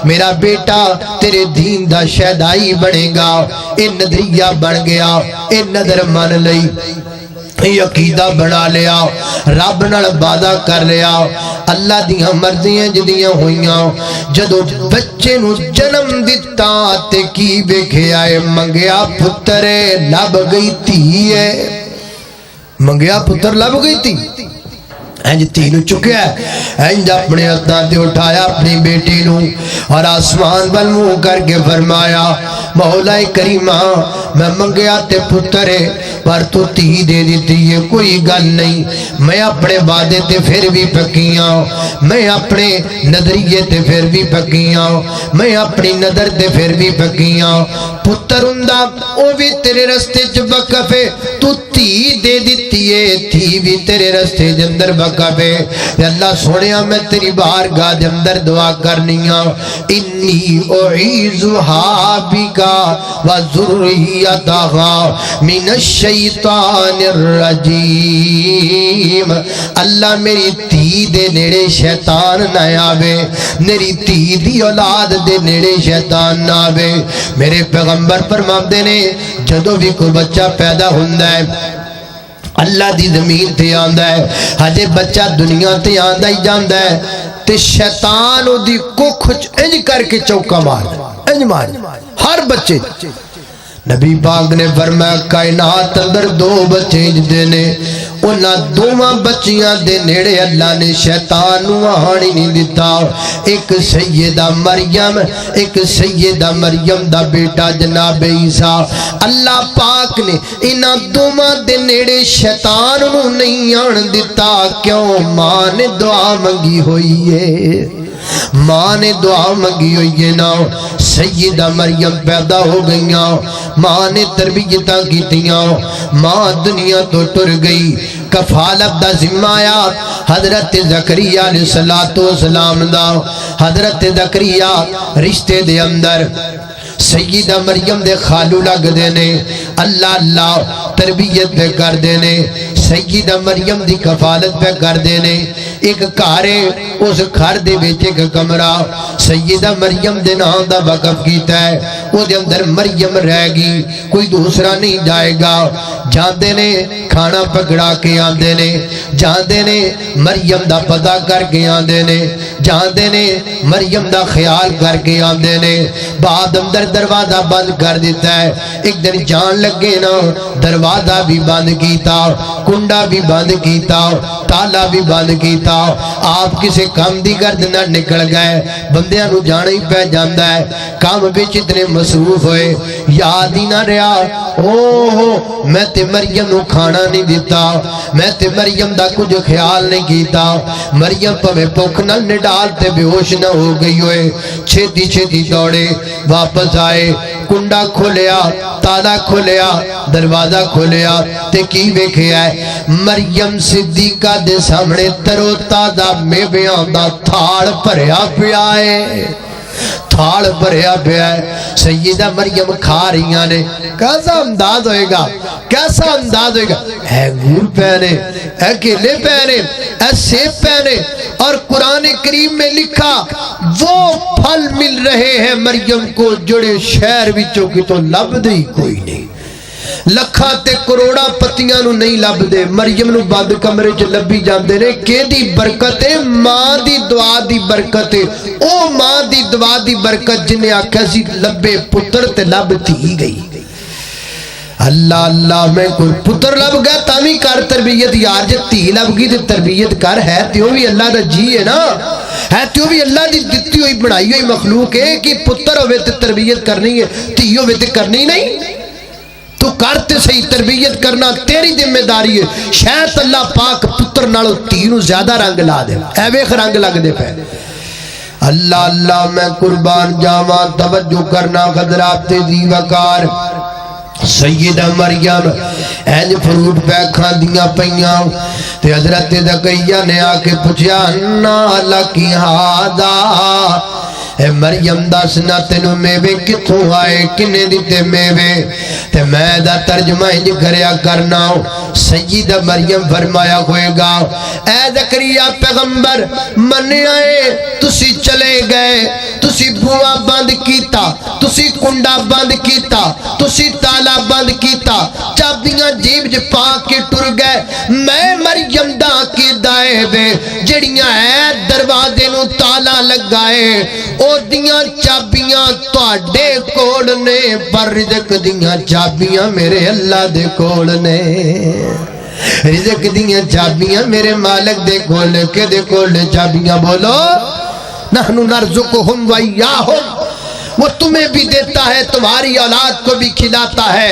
میرا بیٹا تیرے دین دا شہدائی بنے گا۔ اے نظریہ بن گیا، اے نظر من لئی، یہ عقیدہ بنا لیا، رب نال وعدہ کر لیا، اللہ دیاں مرضیاں جدیاں ہوئیاں، جدو بچے نو جنم دتا تے کی ویکھیا اے منگیا پتر لب گئی تھی ہے، منگیا پتر لب گئی تھی، اینج تینو چکیا ہے، اینج اپنے ہتھاں تے اٹھایا اپنی بیٹی نو اور آسمان ول منہ کر کے فرمایا مولا کریمہ میں منگیا تے پتر ہے پر تو تھی دے دیتی ہے، کوئی گل نہیں، میں اپنے وعدے تے پھر بھی پکیاں، میں اپنے نظریے تے پھر بھی پکیاں، میں اپنی نظر تے پھر بھی پکیاں، پتر ہوندا او بھی تیرے رستے چ وقف ہے، تو تھی دے دیتی ہے، تھی بھی تیرے رستے دے اندر وقف ہے، اللہ سونیا میں تیری بارگاہ دے اندر دعا کرنیاں، انی اعیذھا بکا وذریتھا من الشیطان الرجیم، اللہ میری تھی دے نیڑے شیطان نہ آوے، میری تھی دی اولاد دے نیڑے شیطان نہ آوے۔ میرے پیغمبر فرماندے نے جدوں بھی کوئی بچہ پیدا ہوندا ہے اللہ دی زمین تے آندا ہے، ہجے بچہ دنیا تے آندا ہی جاندا ہے تے شیطان او دی ککھ انج کر کے چوکا مار، انج مار ہر بچے۔ نبی پاک نے فرمایا کائنات اندر دو بچے جدے نے، انہاں دوواں بچیاں دے نیڑے اللہ نے شیطان نو آن ہی نہیں دیتا، ایک سیدہ مریم، ایک سیدہ مریم دا بیٹا جناب عیسیٰ، اللہ پاک نے انہاں دوواں دے نیڑے شیطان نو نہیں آن دیتا، کیوں؟ ماں نے دعا منگی ہوئی ہے، ماں نے دعا منگی ہوئی ہے نا، سیدہ مریم پیدا ہو گئیاں، ماں نے تربیتاں کیتیاں، ماں دنیا تو ٹر گئی، کفالت دا ذمہ آیا حضرت زکریا علیہ السلام دا، حضرت زکریا رشتے دے اندر سیدہ مریم دے خالو لگ دینے، اللہ اللہ تربیت پہ کر دینے، سیدہ مریم دی کفالت پہ کر دینے، ایک کارے اس گھر دے بیچ ایک کمرہ سیدہ مریم دے نام دا وقف کیتا ہے، وہ دے اندر مریم رہ گی، کوئی دوسرا نہیں جائے گا، جاندے نے کھانا پکڑا کے آندے نے، جاندے نے مریم دا پتہ کر کے آندے نے، جاندے نے مریم دا خیال کر کے آندے نے، بعد اندر دروازہ بند کر دیتا ہے، ایک دن جان لگے نا دروازہ بھی بند کیتا، کنڈا بھی بند کیتا، تالا بھی بند کیتا، آپ کسے کام دی گرد نہ نکل گئے، بندیاں نو جانا ہی پہ جاندہ ہے، کام بچ اتنے مصروف ہوئے، یاد ہی نہ رہا، اوہ میں تے مریم نو کھانا نہیں دیتا، میں تے مریم دا کچھ خیال نہیں کیتا، مریم پوے پوکھ نہ نڈال تے بے ہوش نہ ہو گئی ہوئے، چھتی چھتی دوڑے واپس آئے، کنڈا کھولیا، تالا کھولیا، دروازہ کھولیا، تے کی ویکھیا ہے مریم صدیقہ دے سامنے ترو تازہ میویاں دا تھاڑ بھریا پیا ہے، تھاڑ بھریا پیا ہے، سیدہ مریم کھا رہیاں نے، کیسا انداز ہوئے گا، کیسا انداز ہوئے گا، اے گور پہنے، اے کیلے پہنے، اے سیب پہنے، اور قرآن کریم میں لکھا وہ پھل مل رہے ہیں مریم کو جڑے شہر وچوں کی تو لب دی کوئی نہیں، لکھاں تے کروڑا پتیاں نو نہیں لب دے، مریم نو بند کمرے چ لبی جاندے نے، کہ دی برکت ہے ماں دی دعا دی برکت ہے، او ماں دی دعا دی برکت جنہیں آکھا سی لبے پتر تے لب تھی گئی، اللہ اللہ میں کوئی پتر لب گیا تامی کار تربیت یار، جے تھی لب گئی تے تربیت کر، ہے تیو بھی اللہ دا جی ہے نا، ہے تیو بھی اللہ دی دتی ہوئی بنائی ہوئی مخلوق ہے کہ پتر ہوئے تے تربیت کرنی ہے، تھی ہوئے تے کرنی نہیں، تو کرتے صحیح تربیت کرنا تیری ذمہ داری ہے شاید اللہ پاک پتر نالوں تینوں زیادہ رنگ لا دے اے ویکھ رنگ لگ دے پے اللہ اللہ میں قربان جاواں توجہ کرنا حضرات دی وقار سیدہ مریم اینج فروٹ پہ کھاندیاں پیاں تے حضرت زکریا نے آ کے پوچھیا انا لکی ہادا اے مریم دسنا تینوں میوے کتھوں آئے کنے دیتے میوے تے میں دا ترجمہ انج کریا کرنا سیدہ مریم فرمایا ہوئے گا اے زکریا پیغمبر من آئے تسی چلے گئے تسی بوا بند کیتا تسی کنڈا بند کیتا تسی تالا بند کیتا چابیاں جیب پا کے ٹر گئے میں مریم دا کی دائے وے جڑیاں اے دروازے نو تالا لگائے او دیاں چابیاں تواڈے کول نے پر رزق دیاں چابیاں میرے اللہ دے کول نے رزق دیاں چابیاں میرے مالک دے کول کے دے کول چابیاں بولو نحنو نرزقہم ویاہم وہ تمہیں بھی دیتا ہے تمہاری اولاد کو بھی کھلاتا ہے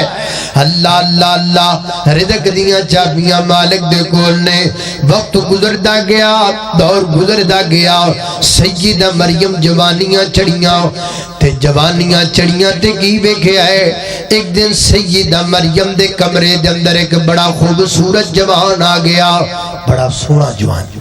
اللہ اللہ اللہ رزق دیاں چابیاں مالک دے کول نے وقت گزردا گیا دور گزردا گیا سیدہ مریم جوانیاں چڑیاں تے جوانیاں چڑیاں تے کی ویکھیا ہے ایک دن سیدہ مریم دے کمرے دے اندر ایک بڑا خوبصورت جوان آ گیا بڑا سونا جوان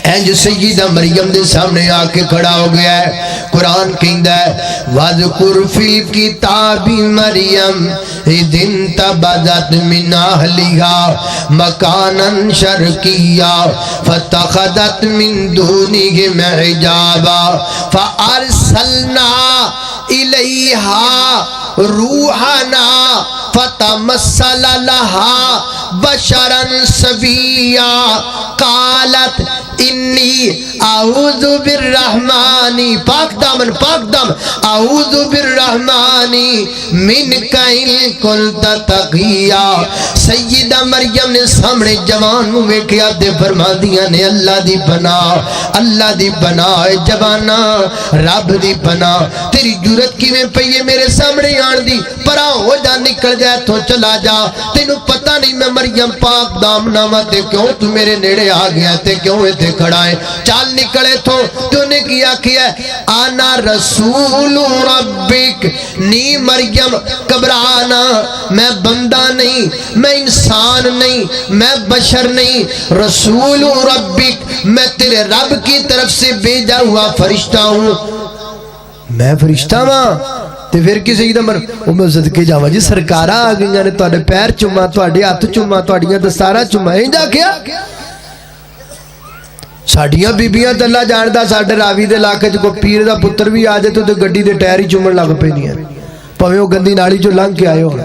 اینج سیدہ مریم دے سامنے آ کے کھڑا ہو گیا ہے قرآن کہندا ہے وَذْكُرْ فِي الْكِتَابِ مَرْيَمَ إِذِ انتَبَذَتْ مِنْ أَهْلِهَا مَكَانًا شَرْقِيًّا فَاتَّخَذَتْ مِنْ دُونِهِمْ حِجَابًا فَأَرْسَلْنَا إِلَيْهَا رُوحَنَا فَتَمَثَّلَ لَهَا بَشَرًا سَوِيًّا قالت انی اعوذ بالرحمانی پاک دامن پاک دام اعوذ بالرحمانی منک ان کنت تقیا سیدہ مریم نے سامنے جوان ہوئے کیا دے فرما دیا نے اللہ دی بنا جوانا رب دی بنا تیری جرت کی میں پہیے میرے سامنے آن دی پرا ہو جا نکل جائے تو چلا جا تینوں پتہ نہیں میں مریم پاک دامنا تے کیوں تو میرے نیڑے آ گیا تے کیوں تے کھڑا ہے چال نکلے تو نے کیا آنا رسول ربک نی مریم گھبرانا میں بندہ نہیں میں انسان نہیں میں بشر نہیں رسول ربک میں تیرے رب کی طرف سے بھیجا ہوا فرشتہ ہوں میں فرشتہ ہاں تے پھر کی سیدہ او میں صدقے جاواں جی سرکاراں آ گئیاں نے تواڈے پیر چوما تواڈے ہاتھ چوما تواڈیاں دستاراں چوما ایں جا کیا ساڈیاں بیبیاں تے اللہ جاندا ساڈے راوی دے علاقے چ کوئی پیر دا پتر بھی آ جائے تو گڈی دے ٹائر ہی چومن لگ پیندیاں پاویں او گندی نالی چوں لنگ کے آئے ہو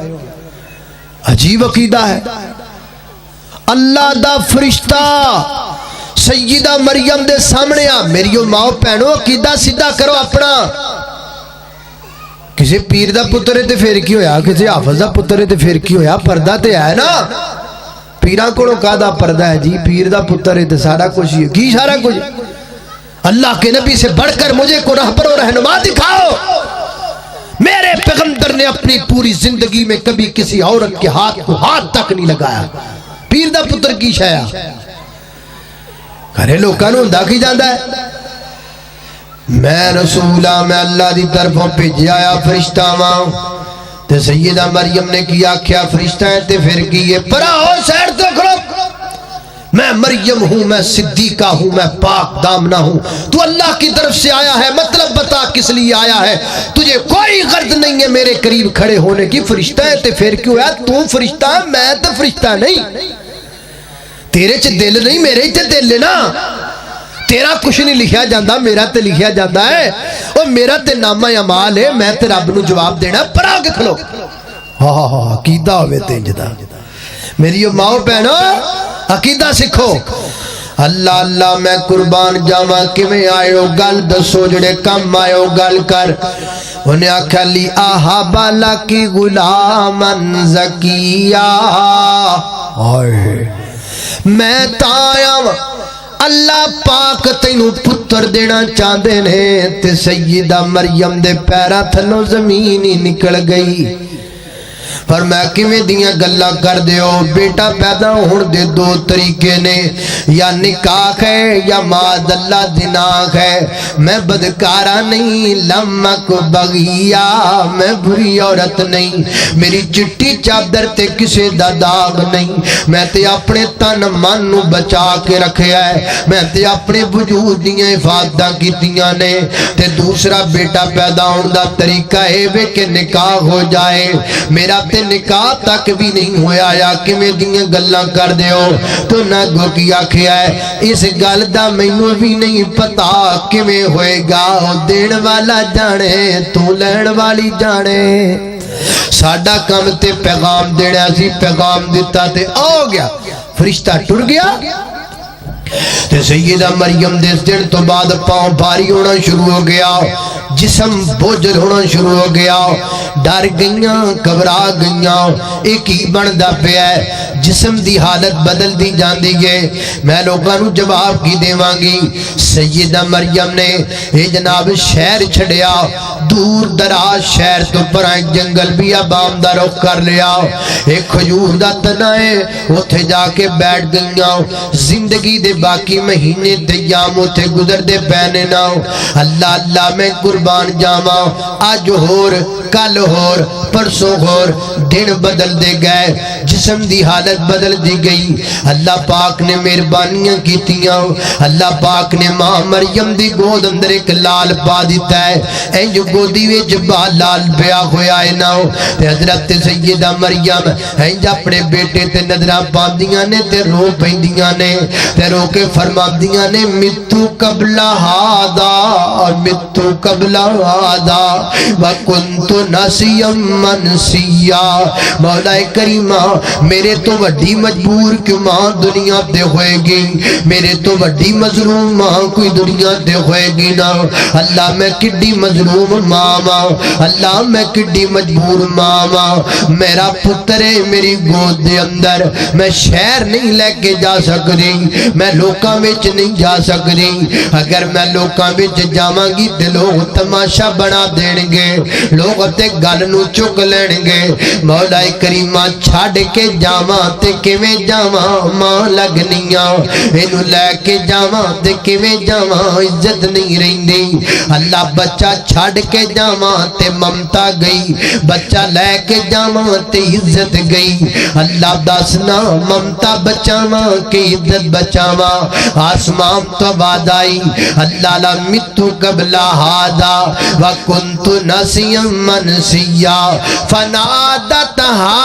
عجیب عقیدہ ہے اللہ دا فرشتہ سیدہ مریم دے سامنے آ میری ماں بہنوں عقیدہ سیدھا کرو اپنا کسی پیر دا پتر ہے تے پھر کی ہویا کسی حافظ دا پتر ہے تے پھر کی ہویا پردہ تے ہے نا پیران کو کا دا پردہ ہے جی پیر دا پتر ہے تے سارا کچھ ہے کی سارا کچھ اللہ کے نبی سے بڑھ کر مجھے کو رہبر و رہنما دکھاؤ میرے پیغمبر نے اپنی پوری زندگی میں کبھی کسی عورت کے ہاتھ کو ہاتھ تک نہیں لگایا پیر دا پتر کی شایا گھرے لوگ کانوں دا کی جاندہ ہے میں رسولہ میں اللہ دی طرفوں پہ جایا فرشتہ ماں تے سیدہ مریم نے کیا کیا فرشتہ ہے تے پھر کیے پرا ہو سیر تو کرو میں مریم ہوں میں صدیقہ ہوں میں پاک دامنہ ہوں تو اللہ کی طرف سے آیا ہے مطلب بتا کس لیے آیا ہے تجھے کوئی غرض نہیں ہے میرے قریب کھڑے ہونے کی فرشتہ ہے تے پھر کیوں ہے تو فرشتہ ہے میں تو فرشتہ نہیں تیرے چ دل نہیں میرے چ دل ہے نا تیرا کچھ نہیں لکھیا جاندہ میرا تے لکھیا جاندہ ہے اور میرا تے نامہ عمال ہے میں تے رب نو جواب دینا پر آگے کھلو عقیدہ ہوئے تینجدہ میری ماں پہنو عقیدہ سکھو اللہ اللہ میں قربان جاواں کیویں آئے ہو گل دسو جڑے کم آئے ہو گل کر انہیں آکھا لی آہا بالا کی غلامن زکیہ میں تایا اللہ پاک تینوں پتر دینا چاہدے نے تے سیدہ مریم دے پیرا تھلوں زمین ہی نکل گئی پر میں کیویں دیاں گلاں کر دیو بیٹا پیدا ہون دے دو طریقے نے یا نکاح ہے یا معاذ اللہ زنا ہے میں بدکارا نہیں لمک بغیا میں بری عورت نہیں میری چٹی چادر تے کسے دا داغ نہیں میں تے اپنے تن من نو بچا کے رکھیا ہے میں تے اپنے وجود دیاں حفاظتاں کیتیاں نے تے دوسرا بیٹا پیدا ہون دا طریقہ ہے وے کہ نکاح ہو جائے میرا تے نکاح تک بھی نہیں ہویا یا کہ میں دیاں گلاں کر دیو تو نہ گو کی آکھیا ہے اس گل دا مینوں بھی نہیں پتا کہ میں ہوئے گا دین والا جانے تو لین والی جانے ساڈا کم تے پیغام دینا سی پیغام دیتا تے آ گیا فرشتہ ٹر گیا تے سیدہ مریم دس دن تو بعد پاؤں بھاری ہونا شروع ہو گیا جسم بوجھل ہونا شروع ہو گیا ڈر گئیاں گھبرا گئیاں ایک ہی بندا پیا ہے جسم دی حالت بدل دی جاندی ہے میں لوگاں نو جواب کی دیواں گی سیدہ مریم نے اے جناب شہر چھڑیا دور دراز شہر تو پر ایک جنگل بھی ابام دا رخ کر لیا ایک کھجور دا تنا ہے اوتھے جا کے بیٹھ گئیاں زندگی دے باقی مہینے دیام اوتھے گزر دے پینے نہ اللہ اللہ میں قربان جاواں آج ہور کل ہور پرسوں ہور دن بدل دے گئے جسم دی حالت بدل دی گئی اللہ پاک نے مہربانیاں کیتیاں اللہ پاک نے ماں مریم دی گود اندر ایک لال پا دیتا ہے انج گودی وچ با لال پیا ہویا ہے نا تے حضرت سیدہ مریم انج اپنے بیٹے تے نظراں پاندیاں نے تے رو پیندیاں نے تے رو کے فرماندیاں نے متو قبل ہادا متو قبل ہادا وکنت نسیا منسیا مولا کریمہ میرے تو وڈی مجبور کیوں ماں دنیا تے ہوئے گی میرے تو وڈی مظلوم ماں کوئی دنیا تے ہوئے گی نا اللہ میں کڈی مظلوم ماں اللہ میں کڈی مجبور ماں میرا پتر ہے میری گود دے اندر میں شہر نہیں لے کے جا سکتی میں لوکاں وچ نہیں جا سکتی اگر میں لوکاں وچ جاواں گی تے لوگ تماشا بنا دین گے لوگ تے گل نو چک لین گے مولا کریمہ چھڈ کے جاواں تے کیویں جاواں ماں لگنیاں اینو لے کے جاواں تے کیویں جاواں عزت نہیں رہندی اللہ بچہ چھڈ کے جاواں تے ممتا گئی بچہ لے کے جاواں تے عزت گئی اللہ دسنا ممتا بچاواں کہ عزت بچاواں آسمان تو بعد آئی اللہ لا متو قبل ہادا وکنت نسیا منسیا فنادتہا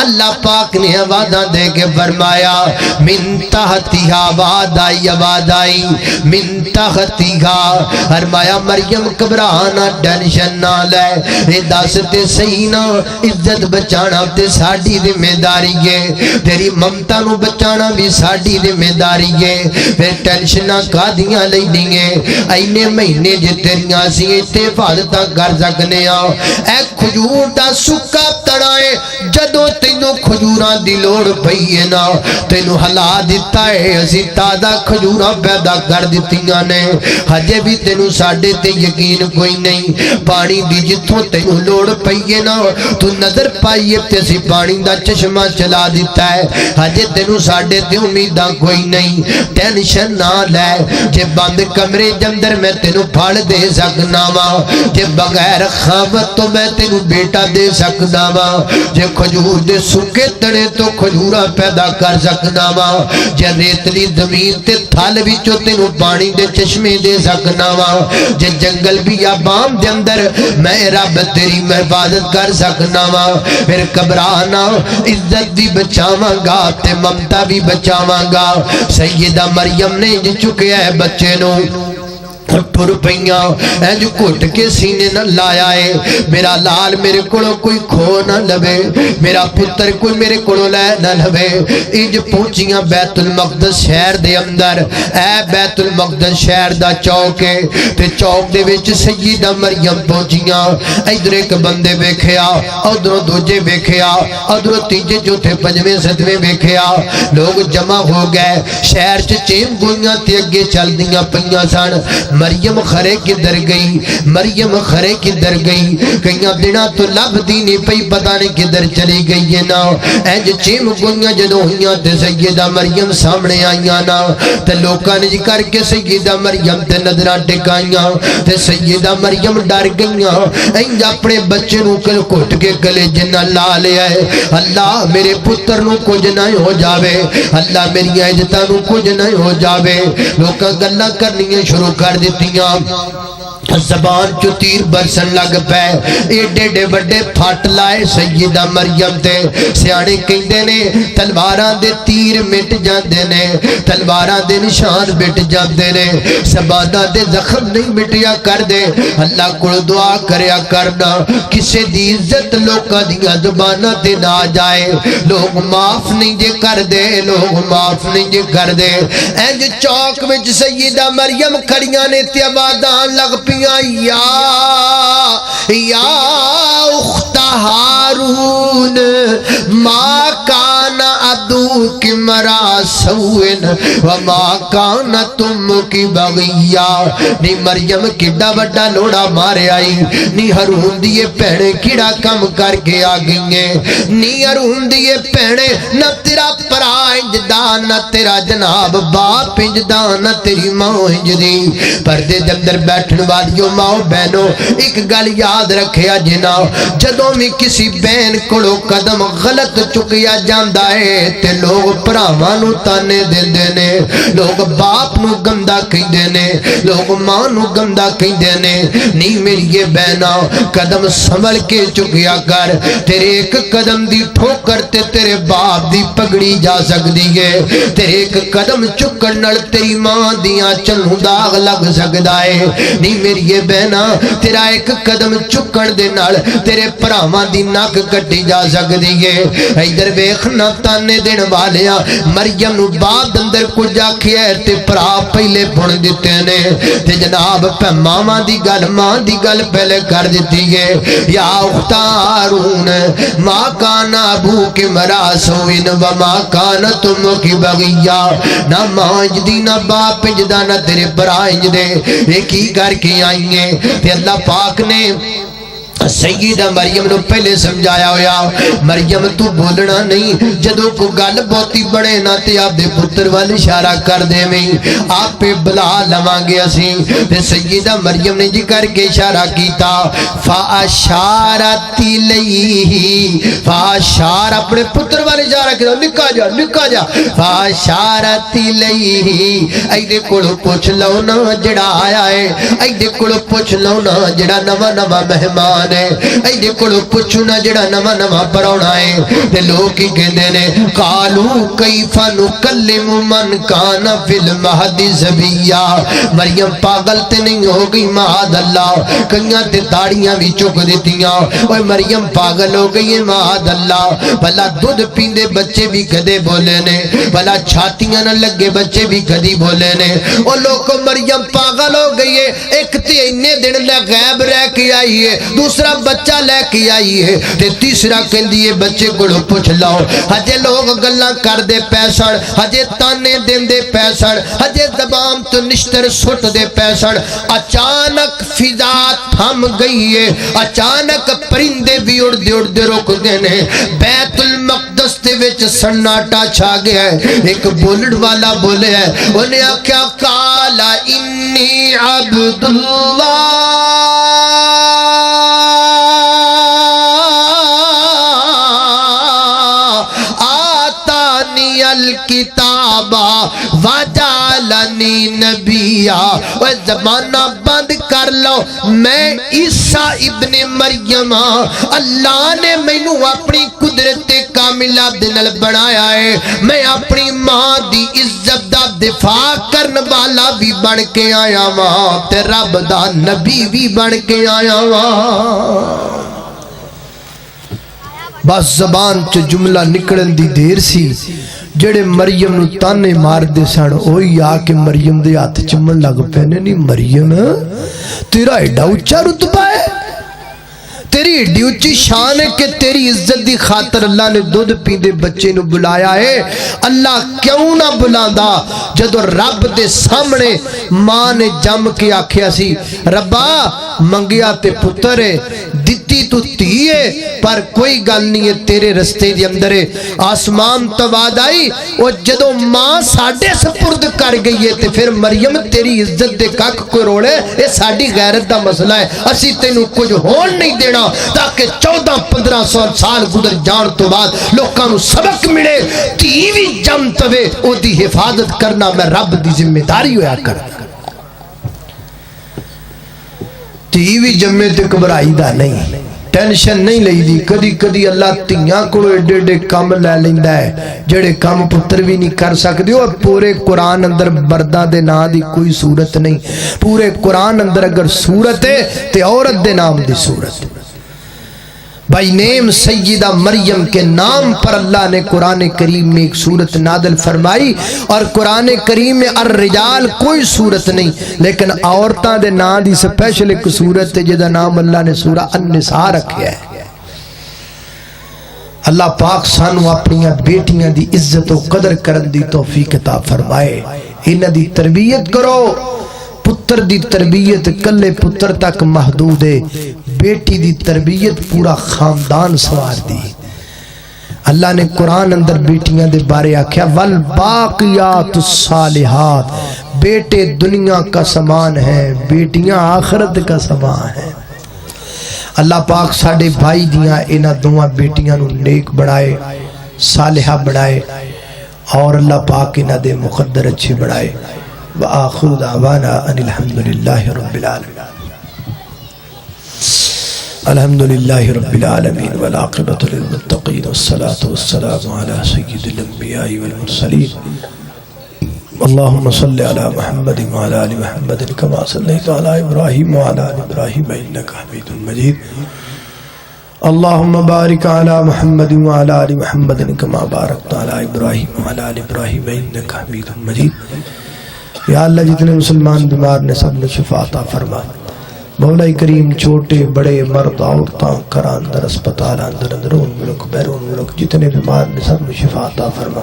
اللہ پاک نے آواز دے کے فرمایا من تحتہا آواز آئی من تحتہا فرمایا مریم گھبرانا ٹینشن نہ لے اے دس تے صحیح نا عزت بچانا تے ساڈی ذمہ داری ہے تیری ممتا نو بچانا بھی ساڈی ذمہ داری ہے پھر ٹینشناں کادیاں لینی ہے اینے مہینے جے تیریاں سی تے حفاظتاں کر سکنے ہاں اے کھجور دا سکا تڑا ہے جدوں تینوں کھجوراں دی لوڑ پئی ہے نا تینوں ہلا دتا ہے اسی تازہ کھجوراں پیدا کر دتیاں نے ہجے بھی تینوں ساڈے تے یقین کوئی نہیں پانی دی جتھوں تینوں لوڑ پئی ہے نا تو نظر پائیے تے اسی پانی دا چشمہ چلا دیتا ہے ہجے تینوں ساڈے تے امیداں کوئی نہیں ٹینشن نہ لے جے بند کمرے اندر میں تینوں پھڑ دے سکنا وا جے بغیر خوابت تو میں تینوں بیٹا دے سکنا وا جے کھجور دے سکے تڑے تو کھجورا پیدا کر سکنا وا جے ریتلی زمین تے تھل وچوں تینوں پانی دے چشمے دے سکنا وا جے جنگل بھی آبام دے اندر میں رب تیری حفاظت کر سکنا وا پھر گھبرانا عزت بھی بچاواں گا تے ممتا بھی بچاواں گا سیدہ مریم نے چکیا ہے بچے نو ٹر پئیاں انج گھٹ کے سینے نہ لایا ہے میرا لال میرے کولوں کوئی کھو نہ لوے میرا پتر کوئی میرے کولوں لے نہ لوے انج پہنچیاں بیت المقدس شہر دے اندر اے بیت المقدس شہر دا چوک ہے تے چوک دے وچ سیدہ مریم پہنچیاں ادھر ایک بندے ویکھیا ادھروں دوجے ویکھیا ادھروں تیجے چوتھے پنجویں ستویں ویکھیا لوگ جمع ہو گئے شہر چ چین گوئیاں تے اگے چل دیاں پئیاں سن مریم خرے کدھر گئی مریم خرے کدھر گئی کئی دنوں تو لبدی نہیں پئی پتہ نہیں کدھر چلی گئی ہے نا انج چیم گوئیاں جدوں ہوئیاں تے سیدہ مریم سامنے آئیاں نا تے لوکاں نے کر کے سیدہ مریم تے نظراں ٹکائیاں تے سیدہ مریم ڈر گئیاں انج اپنے بچے نو کل کٹ کے گلے جنہ لا لیا ہے اللہ میرے پتر نو کچھ نہ ہو جاوے اللہ میری عزتاں نو کچھ نہ ہو جاوے لوکاں گلاں کرنیاں شروع کر دتیاں زبان چو تیر برسن لگ پے ایڈے ایڈے بڑے پھٹ لائے سیدہ مریم تے سیانے کہندے نے تلواراں دے تیر مٹ جاندے نے تلواراں دے نشان مٹ جاندے نے زباناں دے زخم نہیں مٹیا کر دے اللہ کو دعا کریا کرنا کسے دی عزت لوکاں دیاں زباناں تے نہ جائے لوگ معاف نہیں جے کر دے لوگ معاف نہیں جے کر دے انج چوک وچ سیدہ مریم کھڑیاں نے تے آوازاں لگ پیا یا اخت ہارون ما کان ابوک مرا سوء وما کانت امک بغیا نی مریم کڈا وڈا لوڑا مارے آئی نی ہارون دی بہن کیڑا کم کر کے آ گئی نی ہارون دی بہن نہ تیرا پرا انجدا نہ تیرا جناب باپ انجدا نہ تیری ماں انجدی پردے دے اندر بیٹھن والیوں ماں بہنوں ایک گل یاد رکھیا جنا جدوں بھی کسی بہن کولو قدم غلط چکیا جاندا ہے تے لوگ بھراواں نو تانے دیندے نے لوگ باپ نو گندا کہندے نے لوگ ماں نو گندا کہندے نے نہیں میری یہ بہنا قدم سنبھل کے چکیا کر تیرے ایک قدم دی ٹھوکر تے تیرے باپ دی پگڑی جا سکدی ہے تیرے ایک قدم چکن نال تیری ماں دیاں چنوں داغ لگ سکدا ہے نہیں میری یہ بہنا تیرا ایک قدم چکن دے نال تیرے بھراواں دی نک کٹی جا سکدی ہے ادھر ویکھنا تانے دین والیا مریم نو بعد اندر کچھ آکھیا تے بھرا پہلے بن دتے نے تے جناب ماواں دی گل ماں دی گل پہلے کر دتی ہے یا اخت ہارون ما کان ابوک مرا سوء وما کانت امک بغیا نہ ماں انجدی نہ باپ انجدا نہ تیرے بھرا انجدے ایک ہی کر کے آئی ہیں تے اللہ پاک نے سیدہ مریم نو پہلے سمجھایا ہویا مریم تو بولنا نہیں جدو کو گل بہتی بڑے نہ تے آپ دے پتر والی اشارہ کر دے میں آپ پہ بلا لوانگے اسی تے سیدہ مریم نے جی کر کے اشارہ کیتا فاشارت الیہ فاشار اپنے پتر والی اشارہ کیتا نکا جا فاشارت الیہ ایدے کولو پوچھ لو نا جڑا آیا ہے ایدے کولو پوچھ لو نا جڑا نوا نوا مہمان ایدے کولو پوچھنا جڑا نواں نواں پراونا ہے تے لوگ کی کہندے نے قالو کیف نکلم من کان فی المہد صبیا مریم پاگل تے نہیں ہو گئی معاذ اللہ کئیاں تے داڑیاں بھی چک دتیاں اوے مریم پاگل ہو گئی ہے معاذ اللہ بھلا دودھ پیندے بچے بھی کدے بولے نے بھلا چھاتیاں نہ لگے بچے بھی کدی بولے نے او لوگ مریم پاگل ہو گئی ہے ایک تے اتنے دن لے غائب رہ کے آئی ہے دوسرا بچہ لے کے آئی ہے تے تیسرا کہندی ہے بچے کولو پوچھ لو ہجے لوگ گلاں کر دے پیسن ہجے تانے دیندے پیسن ہجے زبان تو نشتر سٹ دے پیسن اچانک فضا تھم گئی ہے اچانک پرندے بھی اڑدے رک گئے نے بیت المقدس دے وچ سناٹا چھا گیا ہے ایک بولڑ والا بولے ہے انہیں آکھیا قالا انی عبد اللہ الکتابا وجعلنی نبیا و زمانہ بند کر لو میں عیسیٰ ابن مریم اللہ نے مینوں اپنی قدرت کاملہ دنل بنایا ہے میں اپنی ماں دی عزت دا دفاع کرن والا بھی بن کے آیا وہاں تے رب دا نبی بھی بن کے آیا وہاں بس زبان چ جملہ نکڑن دی دیر سی جڑے مریم نو تانے مار دے سن اوہی آ کے مریم دے ہاتھ چمن لگ پینے نہیں مریم تیرا ایڈا اونچا رتبہ ہے تیری ایڈی اچھی شان ہے کہ تیری عزت دی خاطر اللہ نے دودھ پیندے بچے نو بلایا ہے۔ اللہ کیوں نہ بلاندا جدو رب دے سامنے ماں نے جم کے آکھیا سی ربا منگیا تے پتر ہے دتی تو تھی ہے پر کوئی گل نہیں ہے تیرے رستے دی اندر ہے۔ آسمان تو بعد آئی اور جدو ماں ساڑھے سپرد کر گئی ہے تے پھر مریم تیری عزت دے کک کوئی روڑے یہ ساڑھی غیرت دا مسئلہ ہے، اسی تینوں کچھ ہون نہیں دینا تاکہ 14-15 سال گزر جان تو بعد لوکاں نو سبق ملے تھی بھی جم توے او دی حفاظت کرنا میں رب دی ذمہ داری ہویا کر۔ تھی بھی جمے تے گھبرائی دا نہیں، ٹینشن نہیں لئی دی، کدی کدی اللہ تیاں کو ایڈے ایڈے کام لے لیندا ہے جڑے کام پتر بھی نہیں کر سکدے۔ اور پورے قرآن اندر مرداں دے نام دی کوئی صورت نہیں، پورے قرآن اندر اگر صورت ہے تے عورت دے نام دی صورت۔ بائی نیم سیدہ مریم کے نام پر اللہ نے قرآن کریم میں ایک صورت نازل فرمائی، اور قرآن کریم میں الرجال کوئی صورت نہیں، لیکن عورتاں دے نام دی سپیشل ایک صورت ہے جدا نام اللہ نے سورہ النساء رکھیا ہے۔ اللہ پاک سانو اپنی بیٹیاں دی عزت و قدر کرن دی توفیق عطا فرمائے، انہاں دی تربیت کرو۔ پتر دی تربیت کلے پتر تک محدود ہے، بیٹی دی تربیت پورا خاندان سوار دی۔ اللہ نے قرآن اندر بیٹیاں دے بارے آکھیا والباقیات الصالحات، بیٹے دنیا کا سامان ہیں، بیٹیاں آخرت کا سامان ہیں۔ اللہ پاک ساڑے بھائی دیاں انہاں دوہاں بیٹیاں نو نیک بڑھائے، صالحہ بڑھائے، اور اللہ پاک انہاں دے مقدر اچھے بڑھائے۔ وآخر دعوانا ان الحمدللہ رب العالمین۔ الحمدللہ رب العالمین والعاقبۃ للمتقین والصلاة والسلام علی سید الانبیاء والمرسلین۔ اللہم صلی علی محمد وعلی آل محمد کما صلیت علی ابراہیم وعلی آل ابراہیم انک حمید مجید۔ اللہم بارک علی محمد وعلی آل محمد کما بارکت علی ابراہیم وعلی آل ابراہیم انک حمید مجید۔ یا اللہ جتنے مسلمان بیمار نے سب نے شفا عطا فرما، مولا کریم چھوٹے بڑے مرد عورتاں گھراں اندر اسپتال اندر اندرون ملک بیرون ملک جتنے بیمار نے سب نے شفا عطا فرما۔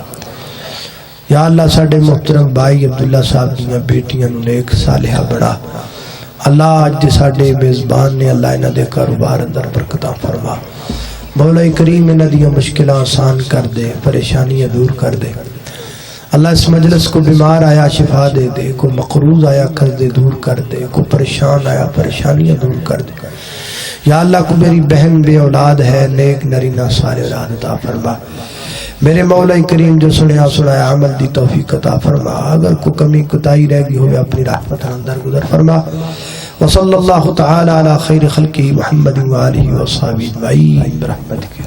یا اللہ ساڈے محترم بھائی عبداللہ صاحب دیاں بیٹیاں نو نیک صالحہ بڑھا۔ اللہ اج دے ساڈے میزبان نے اللہ انہاں دے کاروبار اندر برکتاں فرما، مولا کریم انہاں دیاں مشکلاں آسان کر دے، پریشانیاں دور کر دے۔ اللہ اس مجلس کو بیمار آیا شفا دے دے، کو مقروض آیا قرض دور کر دے، کو پریشان آیا پریشانیاں دور کر دے۔ یا اللہ کو میری بہن بے اولاد ہے، نیک نرینہ صالح اولاد عطا فرما۔ میرے مولا کریم جو سنیا سنایا عمل دی توفیق عطا فرما، اگر کوئی کمی کوتاہی رہ گئی ہوئے اپنی رحمت اندر گزر فرما۔ وصلی اللہ تعالی علی خیر خلقہ محمد وآلہ وصحبہ اجمعین برحمتک۔